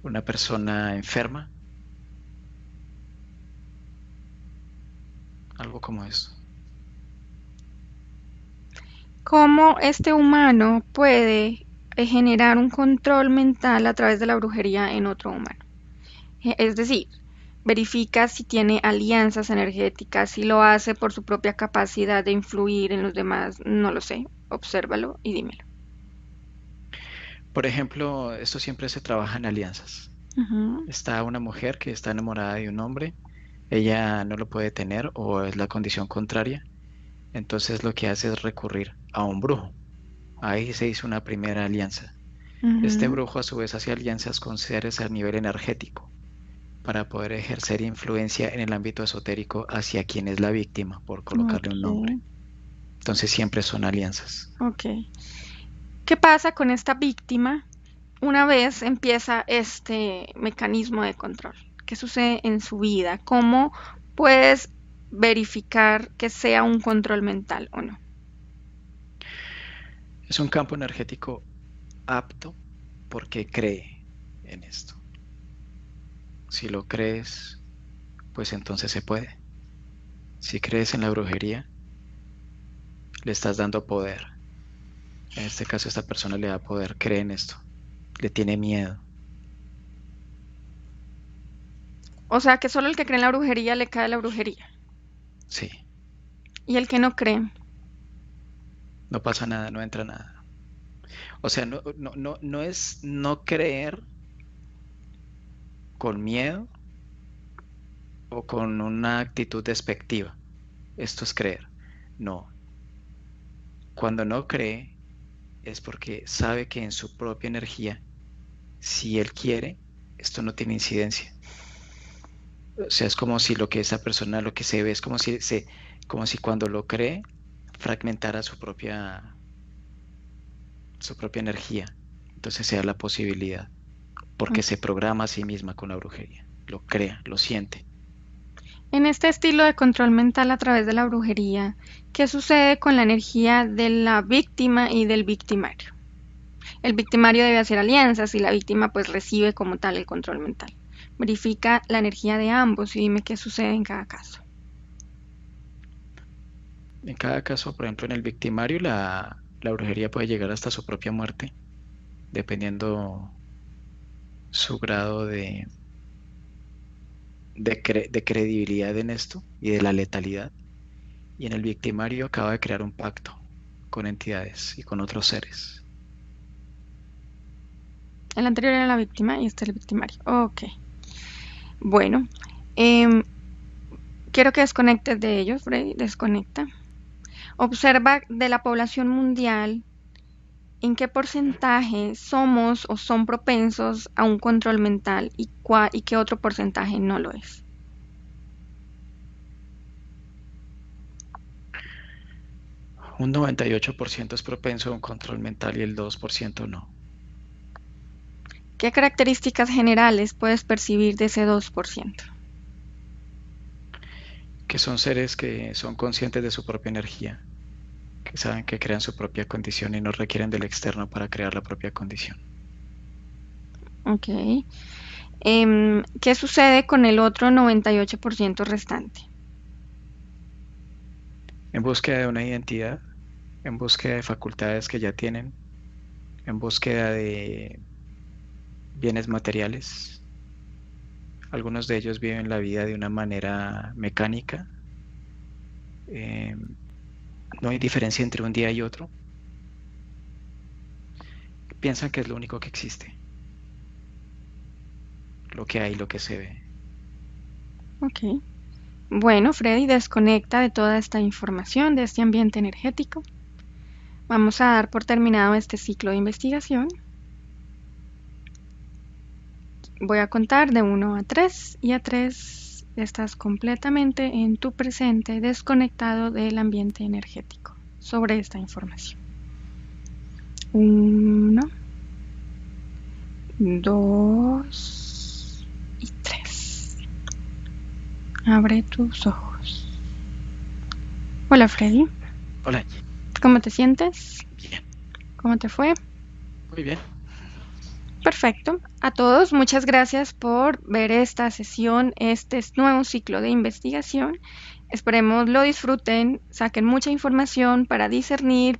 una persona enferma, algo como eso. ¿Cómo este humano puede generar un control mental a través de la brujería en otro humano? Es decir, verifica si tiene alianzas energéticas, si lo hace por su propia capacidad de influir en los demás, no lo sé, obsérvalo y dímelo. Por ejemplo, esto siempre se trabaja en alianzas. Ujú. Está una mujer que está enamorada de un hombre, ella no lo puede tener o es la condición contraria, entonces lo que hace es recurrir a un brujo. Ahí se hizo una primera alianza. Este Ujú. brujo a su vez hace alianzas con seres a nivel energético para poder ejercer influencia en el ámbito esotérico hacia quien es la víctima, por colocarle un nombre. Ok, Entonces siempre son alianzas. ok. ¿Qué pasa con esta víctima una vez empieza este mecanismo de control? ¿Qué sucede en su vida? ¿Cómo puedes verificar que sea un control mental o no? Es un campo energético apto porque cree en esto. Si lo crees, pues entonces se puede. Si crees en la brujería, le estás dando poder. En este caso, esta persona le da poder, cree en esto, le tiene miedo. O sea, que solo el que cree en la brujería le cae la brujería. Sí, Y el que no cree. no pasa nada, no entra nada. O sea, no es no creer con miedo o con una actitud despectiva. Esto es creer. No, cuando no cree es porque sabe que en su propia energía, si él quiere, esto no tiene incidencia. O sea, es como si lo que esa persona, lo que se ve, es como si cuando lo cree, fragmentara su propia energía. Entonces se da la posibilidad, porque se programa a sí misma con la brujería. Lo crea, lo siente. En este estilo de control mental a través de la brujería, ¿qué sucede con la energía de la víctima y del victimario? El victimario debe hacer alianzas y la víctima pues recibe como tal el control mental. Verifica la energía de ambos y dime qué sucede en cada caso. En cada caso, por ejemplo, en el victimario, la brujería puede llegar hasta su propia muerte, dependiendo su grado de credibilidad en esto y de la letalidad. Y en el victimario acaba de crear un pacto con entidades y con otros seres. El anterior era la víctima y este es el victimario. Ok. Bueno, em, quiero que desconectes de ellos, Freddy. Desconecta. Observa de la población mundial en qué porcentaje somos o son propensos a un control mental y qué otro porcentaje no lo es. Un 98% es propenso a un control mental y el 2% no, ¿Qué características generales puedes percibir de ese 2%? que son seres que son conscientes de su propia energía, que saben que crean su propia condición y no requieren del externo para crear la propia condición. Ok. ¿Qué sucede con el otro 98% restante? En búsqueda de una identidad, en búsqueda de facultades que ya tienen, en búsqueda de bienes materiales. Algunos de ellos viven la vida de una manera mecánica. Eh, no hay diferencia entre un día y otro. Piensan que es lo único que existe, lo que hay, lo que se ve. Ok. Bueno, Freddy, desconecta de toda esta información, de este ambiente energético. Vamos a dar por terminado este ciclo de investigación. Voy a contar de 1 a 3 y a 3 estás completamente en tu presente, desconectado del ambiente energético sobre esta información. 1, 2 y 3. Abre tus ojos. Hola, Freddy. Hola, ¿Cómo te sientes? bien, ¿Cómo te fue? muy bien. Perfecto. A todos, muchas gracias por ver esta sesión, este nuevo ciclo de investigación. Esperemos lo disfruten, saquen mucha información para discernir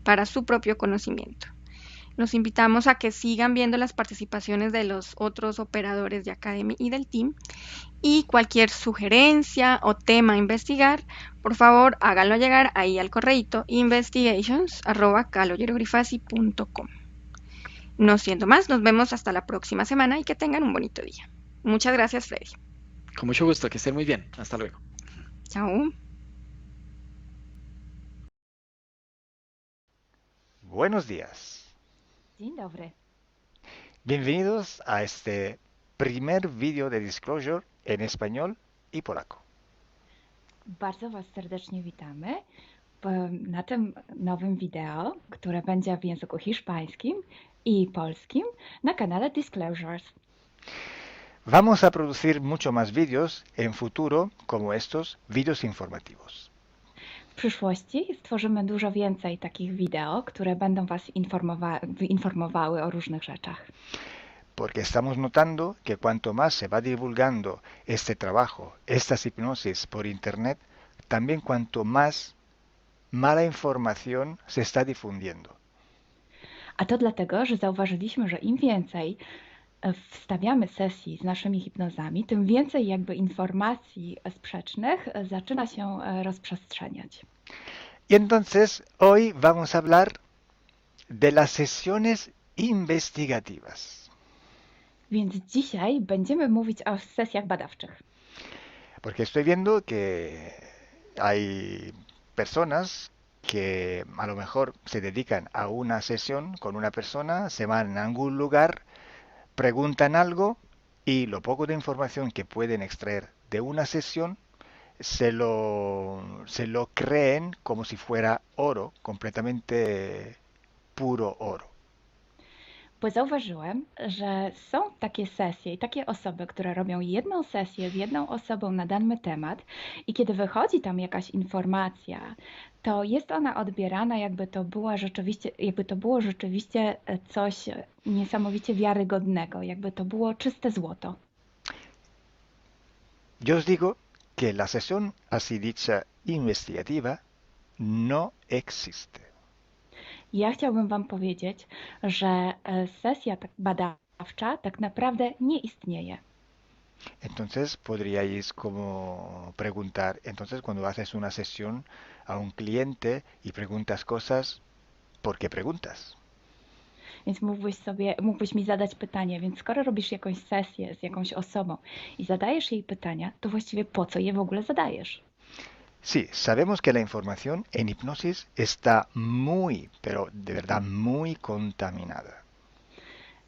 para su propio conocimiento. Los invitamos a que sigan viendo las participaciones de los otros operadores de Academy y del team. Y cualquier sugerencia o tema a investigar, por favor háganlo llegar ahí al correíto investigations@calohieroglyphacy.com. No siendo más, nos vemos hasta la próxima semana y que tengan un bonito día. Muchas gracias, Freddy. Con mucho gusto, que estén muy bien. Hasta luego. Chao. Buenos días. Dzień dobry. Bienvenidos a este primer vídeo de Disclosure en español y polaco. Bardzo Was serdecznie witamy na tym nowym wideo, które będzie w języku hiszpańskim i polskim na kanale Disclosures. Vamos a producir mucho más vídeos en futuro como estos vídeos informativos. W przyszłości stworzymy dużo więcej takich wideo, które będą Was informowały o różnych rzeczach. Porque estamos notando que cuanto más se va divulgando este trabajo, estas hipnosis por internet, también cuanto más mala información se está difundiendo. A to dlatego, że zauważyliśmy, że im więcej wstawiamy sesji z naszymi hipnozami, tym więcej jakby informacji sprzecznych zaczyna się rozprzestrzeniać. Y entonces hoy vamos a hablar de las sesiones investigativas. Więc dzisiaj będziemy mówić o sesjach badawczych. Porque estoy viendo que hay personas que a lo mejor se dedican a una sesión con una persona, se van a algún lugar, preguntan algo y lo poco de información que pueden extraer de una sesión se lo creen como si fuera oro, completamente puro oro. Bo zauważyłem, że są takie sesje i takie osoby, które robią jedną sesję z jedną osobą na dany temat i kiedy wychodzi tam jakaś informacja, to jest ona odbierana jakby to było rzeczywiście coś niesamowicie wiarygodnego, jakby to było czyste złoto. Yo os digo que la sesión así dicha investigativa no existe. Ja chciałbym Wam powiedzieć, że sesja badawcza tak naprawdę nie istnieje. Entonces podríais como preguntar, entonces cuando haces una sesión a un cliente y preguntas cosas, ¿por qué preguntas? Więc mógłbyś mi zadać pytanie, więc skoro robisz jakąś sesję z jakąś osobą i zadajesz jej pytania, to właściwie po co je w ogóle zadajesz? Sí, sabemos que la información en hipnosis está muy, pero de verdad muy contaminada.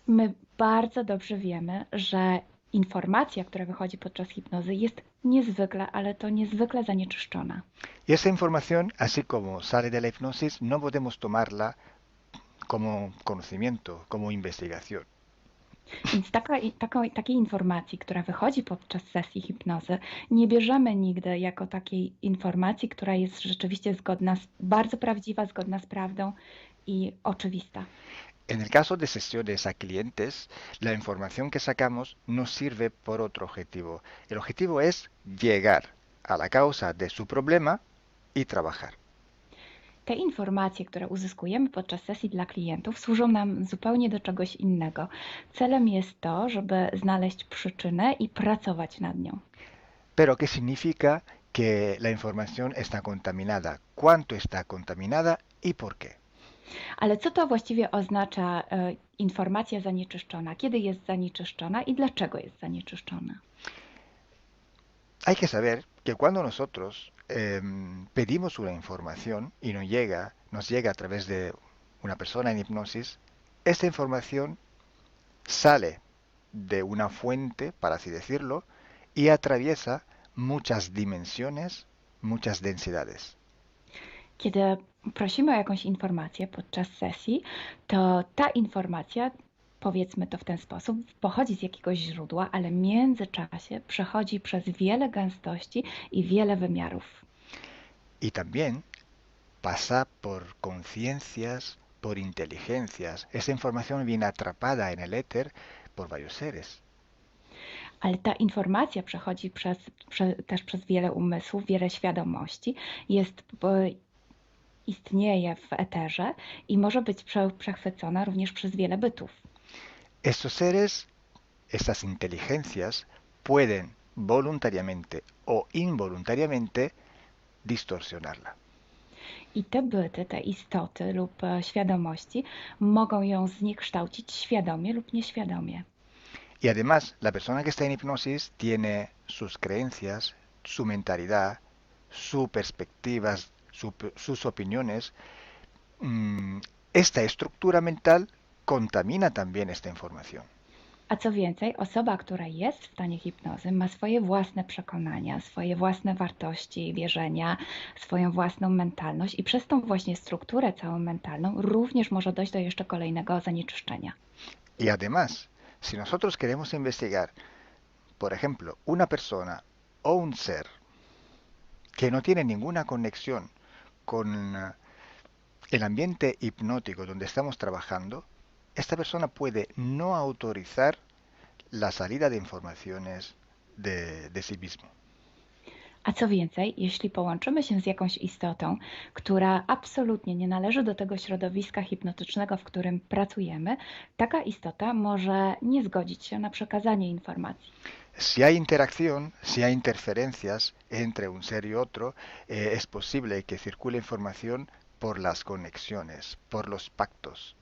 My bardzo dobrze wiemy, że informacja, która wychodzi podczas hipnozy jest niezwykle, ale to niezwykle zanieczyszczona. Y esa información, así como sale de la hipnosis, no podemos tomarla como conocimiento, como investigación. Więc takiej informacji, która wychodzi podczas sesji hipnozy, nie bierzemy nigdy jako takiej informacji, która jest rzeczywiście bardzo prawdziwa, zgodna z prawdą i oczywista. En el caso de sesiones a clientes, la información que sacamos nos sirve por otro objetivo. El objetivo es llegar a la causa de su problema y trabajar. te informacje, które uzyskujemy podczas sesji dla klientów, służą nam zupełnie do czegoś innego. Celem jest to, żeby znaleźć przyczynę i pracować nad nią. Pero ¿qué significa que la información está contaminada? ¿Cuánto está contaminada y por qué? Ale co to właściwie oznacza informacja zanieczyszczona? Kiedy jest zanieczyszczona i dlaczego jest zanieczyszczona? Hay que saber que cuando nosotros pedimos una información y nos llega a través de una persona en hipnosis, esta información sale de una fuente, para así decirlo, y atraviesa muchas dimensiones, muchas densidades. Kiedy prosimy o jakąś informację podczas sesji, to ta informacja, powiedzmy to w ten sposób, pochodzi z jakiegoś źródła, ale w międzyczasie przechodzi przez wiele gęstości i wiele wymiarów. Y también pasa por conciencias, por inteligencias. Esa información viene atrapada en el éter por varios seres. Ale ta informacja przechodzi też przez wiele umysłów, wiele świadomości, istnieje w eterze i może być przechwycona również przez wiele bytów. Estos seres, estas inteligencias, pueden voluntariamente o involuntariamente distorsionarla. I te byty, te istoty lub świadomości mogą ją zniekształcić świadomie lub nieświadomie. Y además, la persona que está en hipnosis tiene sus creencias, su mentalidad, sus perspectivas, sus opiniones. Esta estructura mental contamina también esta información. A co więcej, osoba, która jest w stanie hipnozy, ma swoje własne przekonania, swoje własne wartości, wierzenia, swoją własną mentalność i przez tą właśnie strukturę całą mentalną również może dojść do jeszcze kolejnego zanieczyszczenia. Y además, si nosotros queremos investigar, por ejemplo, una persona o un ser que no tiene ninguna conexión con el ambiente hipnótico donde estamos trabajando, esta persona puede no autorizar la salida de informaciones de sí mismo. A co więcej, jeśli połączymy się z jakąś istotą, która absolutnie nie należy do tego środowiska hipnotycznego, w którym pracujemy, taka istota może nie zgodzić się na przekazanie informacji. Si hay interacción, si hay interferencias entre un ser y otro, es posible que circule información por las conexiones, por los pactos.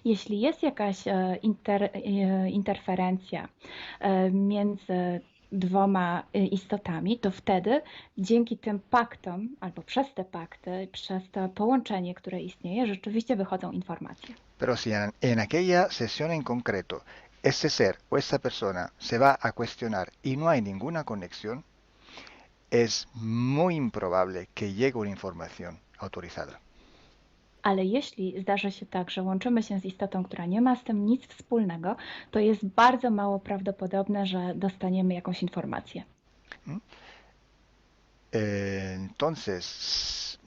Jeśli jest jakaś interferencja między dwoma istotami, to wtedy dzięki tym paktom, albo przez te pakty, przez to połączenie, które istnieje, rzeczywiście wychodzą informacje. Pero si en aquella sesión en concreto ese ser o esa persona se va a cuestionar y no hay ninguna conexión, es muy improbable que llegue una información autorizada. Ale jeśli zdarzy się tak, że łączymy się z istotą, która nie ma z tym nic wspólnego, to jest bardzo mało prawdopodobne, że dostaniemy jakąś informację. Entonces,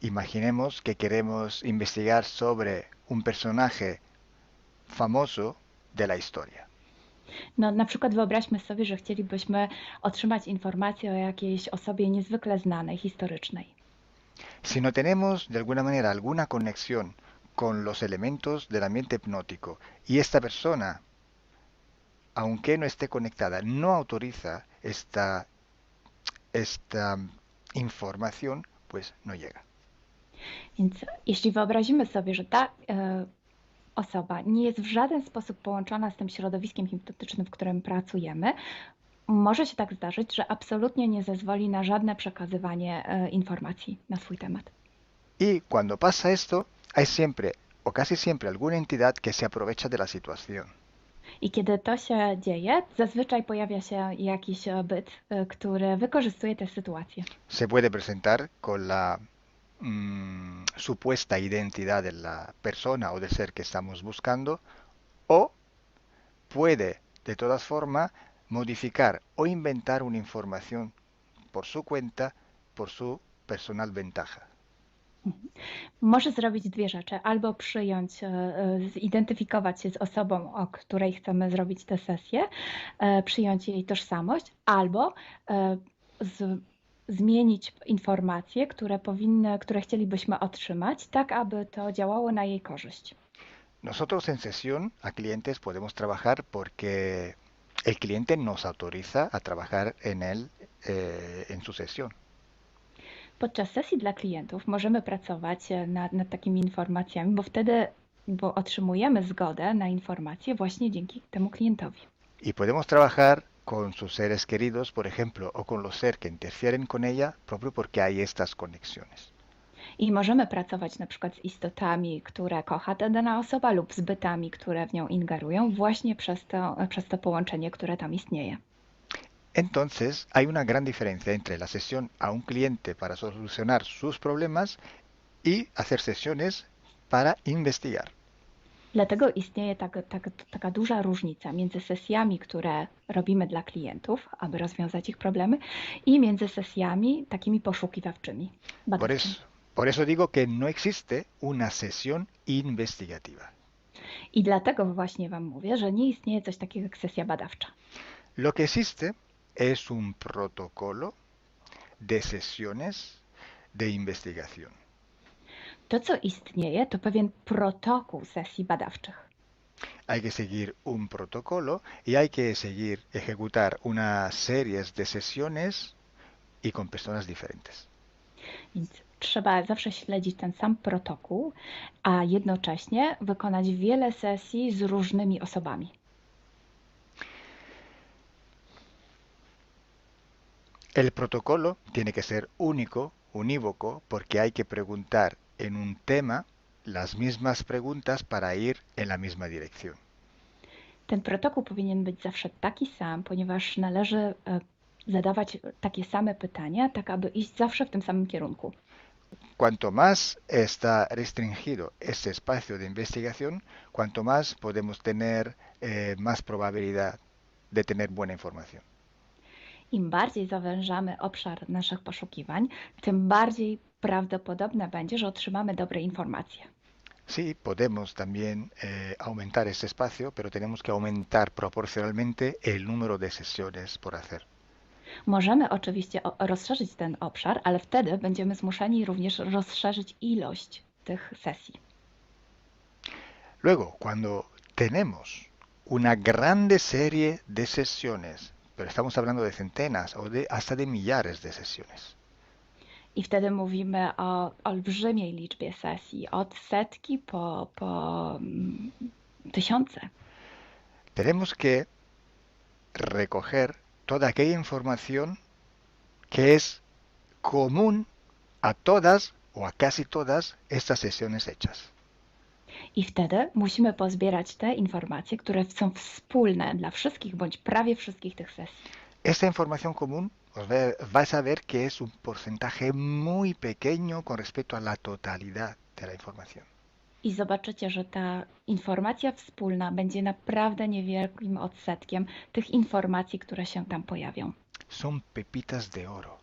imaginemos que queremos investigar sobre un personaje famoso de la historia. No, na przykład wyobraźmy sobie, że chcielibyśmy otrzymać informację o jakiejś osobie niezwykle znanej, historycznej. Si no tenemos de alguna manera alguna conexión con los elementos del ambiente hipnótico y esta persona, aunque no esté conectada, no autoriza esta información, pues no llega. Więc jeśli wyobrazimy sobie, że ta osoba nie jest w żaden sposób połączona z tym środowiskiem hipnotycznym, w którym pracujemy, może się tak zdarzyć, że absolutnie nie zezwoli na żadne przekazywanie informacji na swój temat. Y cuando pasa esto, hay siempre o casi siempre alguna entidad que se aprovecha de la situación. I kiedy to się dzieje, zazwyczaj pojawia się jakiś byt, który wykorzystuje tę sytuację. Se puede presentar con la supuesta identidad de la persona o del ser que estamos buscando, o puede de todas formas modificar o inventar una información por su cuenta, por su personal ventaja. Może zrobić dwie rzeczy. Albo przyjąć, zidentyfikować się z osobą, o której chcemy zrobić tę sesję, przyjąć jej tożsamość, albo zmienić informacje, które chcielibyśmy otrzymać, tak aby to działało na jej korzyść. Nosotros en sesión a clientes podemos trabajar porque el cliente nos autoriza a trabajar en él en su sesión. Podczas sesji dla klientów możemy pracować nad takimi informacjami, bo otrzymujemy zgodę na informacje właśnie dzięki temu klientowi. Y podemos trabajar con sus seres queridos, por ejemplo, o con los seres que interfieren con ella, propio porque hay estas conexiones. I możemy pracować na przykład z istotami, które kocha ta dana osoba lub z bytami, które w nią ingerują właśnie przez to połączenie, które tam istnieje. Entonces, hay una gran diferencia entre la sesión a un cliente para solucionar sus problemas y hacer sesiones para investigar. Dlatego istnieje taka duża różnica między sesjami, które robimy dla klientów, aby rozwiązać ich problemy, i między sesjami takimi poszukiwawczymi, badawczymi. Por eso digo que no existe una sesión investigativa. I dlatego właśnie Wam mówię, że nie istnieje coś takiego jak sesja badawcza. Lo que existe es un protocolo de sesiones de investigación. To, co istnieje, to pewien protokół sesji badawczych. Hay que seguir un protocolo y hay que seguir ejecutar unas series de sesiones y con personas diferentes. Więc trzeba zawsze śledzić ten sam protokół, a jednocześnie wykonać wiele sesji z różnymi osobami. El protocolo tiene que ser único, unívoco, porque hay que preguntar en un tema las mismas preguntas para ir en la misma dirección. Ten protokół powinien być zawsze taki sam, ponieważ należy zadawać takie same pytania, tak aby iść zawsze w tym samym kierunku. Cuanto más está restringido este espacio de investigación, cuanto más podemos tener más probabilidad de tener buena información. Im bardziej zawężamy obszar naszych poszukiwań, tym bardziej prawdopodobne będzie, że otrzymamy dobre informacje. Sí, podemos también aumentar este espacio, pero tenemos que aumentar proporcionalmente el número de sesiones por hacer. Możemy oczywiście rozszerzyć ten obszar, ale wtedy będziemy zmuszeni również rozszerzyć ilość tych sesji. Luego, cuando tenemos una grande serie de sesiones, pero estamos hablando de centenas o hasta de millares de sesiones. I wtedy mówimy o olbrzymiej liczbie sesji, od setki po tysiące. Tenemos que recoger toda aquella información que es común a todas o a casi todas estas sesiones hechas. I wtedy musimy pozbierać te informacje, które są wspólne dla wszystkich bądź prawie wszystkich tych sesji. Esta información común vais a ver que es un porcentaje muy pequeño con respecto a la totalidad de la información. I zobaczycie, że ta informacja wspólna będzie naprawdę niewielkim odsetkiem tych informacji, które się tam pojawią. Son pepitas de oro.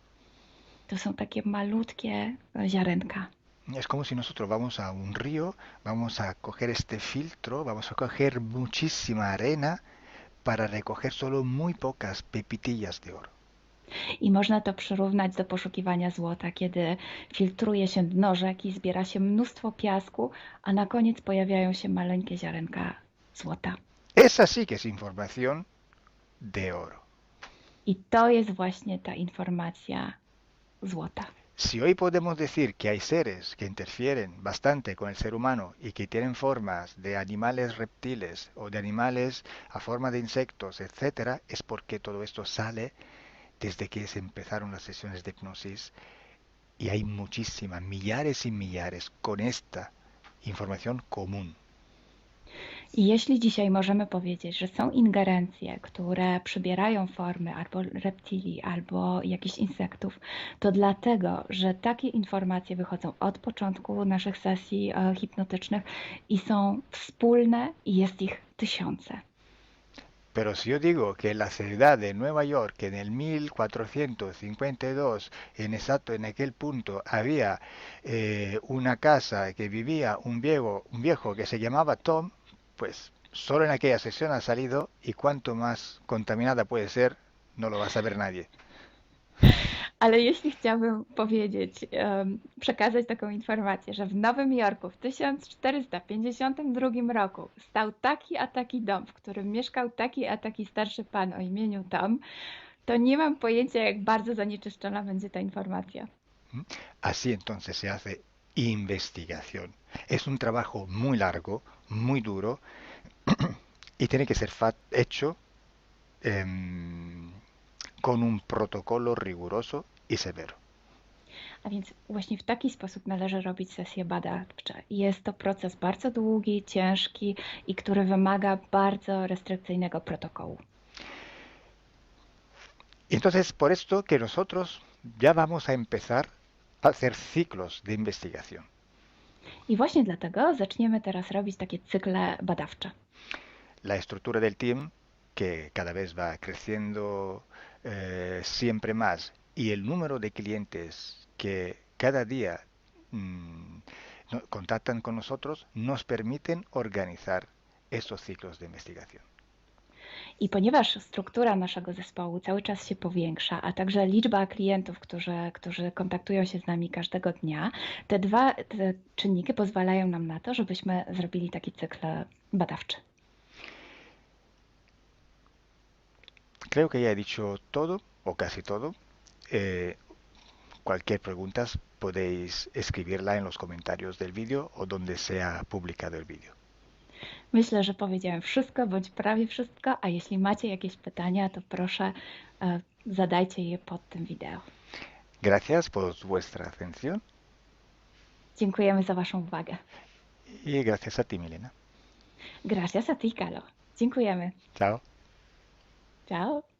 To są takie malutkie ziarenka. Es como si nosotros vamos a un río, vamos a coger este filtro, vamos a coger muchísima arena para recoger solo muy pocas pepitillas de oro. I można to przyrównać do poszukiwania złota, kiedy filtruje się dno rzeki, zbiera się mnóstwo piasku, a na koniec pojawiają się maleńkie ziarenka złota. Esa sí que es información de oro. I to jest właśnie ta informacja złota. Si hoy podemos decir que hay seres que interfieren bastante con el ser humano y que tienen formas de animales reptiles o de animales a forma de insectos, etcétera, es porque todo esto sale desde que se empezaron las sesiones de hipnosis y hay muchísimas, millares y millares con esta información común. I jeśli dzisiaj możemy powiedzieć, że są ingerencje, które przybierają formy albo reptilii, albo jakichś insektów, to dlatego, że takie informacje wychodzą od początku naszych sesji hipnotycznych i są wspólne i jest ich tysiące. Pero si yo digo que en la ciudad de Nueva York, en el 1452, en aquel punto, había una casa que vivía un viejo que se llamaba Tom, pues solo en aquella sesión ha salido y cuanto más contaminada puede ser, no lo va a saber nadie. Ale jeśli chciałbym powiedzieć, przekazać taką informację, że w Nowym Jorku w 1452 roku stał taki a taki dom, w którym mieszkał taki a taki starszy pan o imieniu Tom, to nie mam pojęcia, jak bardzo zanieczyszczona będzie ta informacja. Así entonces se hace investigación. Es un trabajo muy largo, muy duro y tiene que ser hecho em, con un protocolo riguroso y severo. A więc właśnie w taki sposób należy robić sesje badawcze. Jest to proces bardzo długi, ciężki i który wymaga bardzo restrykcyjnego protokołu. Y entonces por esto que nosotros ya vamos a empezar a hacer ciclos de investigación. I właśnie dlatego zaczniemy teraz robić takie cykle badawcze. La estructura del team, que cada vez va creciendo siempre más, y el número de clientes que cada día contactan con nosotros, nos permiten organizar estos ciclos de investigación. I ponieważ struktura naszego zespołu cały czas się powiększa, a także liczba klientów, którzy kontaktują się z nami każdego dnia, te czynniki pozwalają nam na to, żebyśmy zrobili taki cykl badawczy. Creo que ya he dicho todo, o casi todo. Cualquier pregunta podéis escribirla en los comentarios del vídeo o donde sea publicado el vídeo. Myślę, że powiedziałem wszystko, bądź prawie wszystko, a jeśli macie jakieś pytania, to proszę zadajcie je pod tym wideo. Gracias por vuestra atención. Dziękujemy za Waszą uwagę. Y gracias a ti, Milena. Gracias a ti, Kalo. Dziękujemy. Chao. Ciao.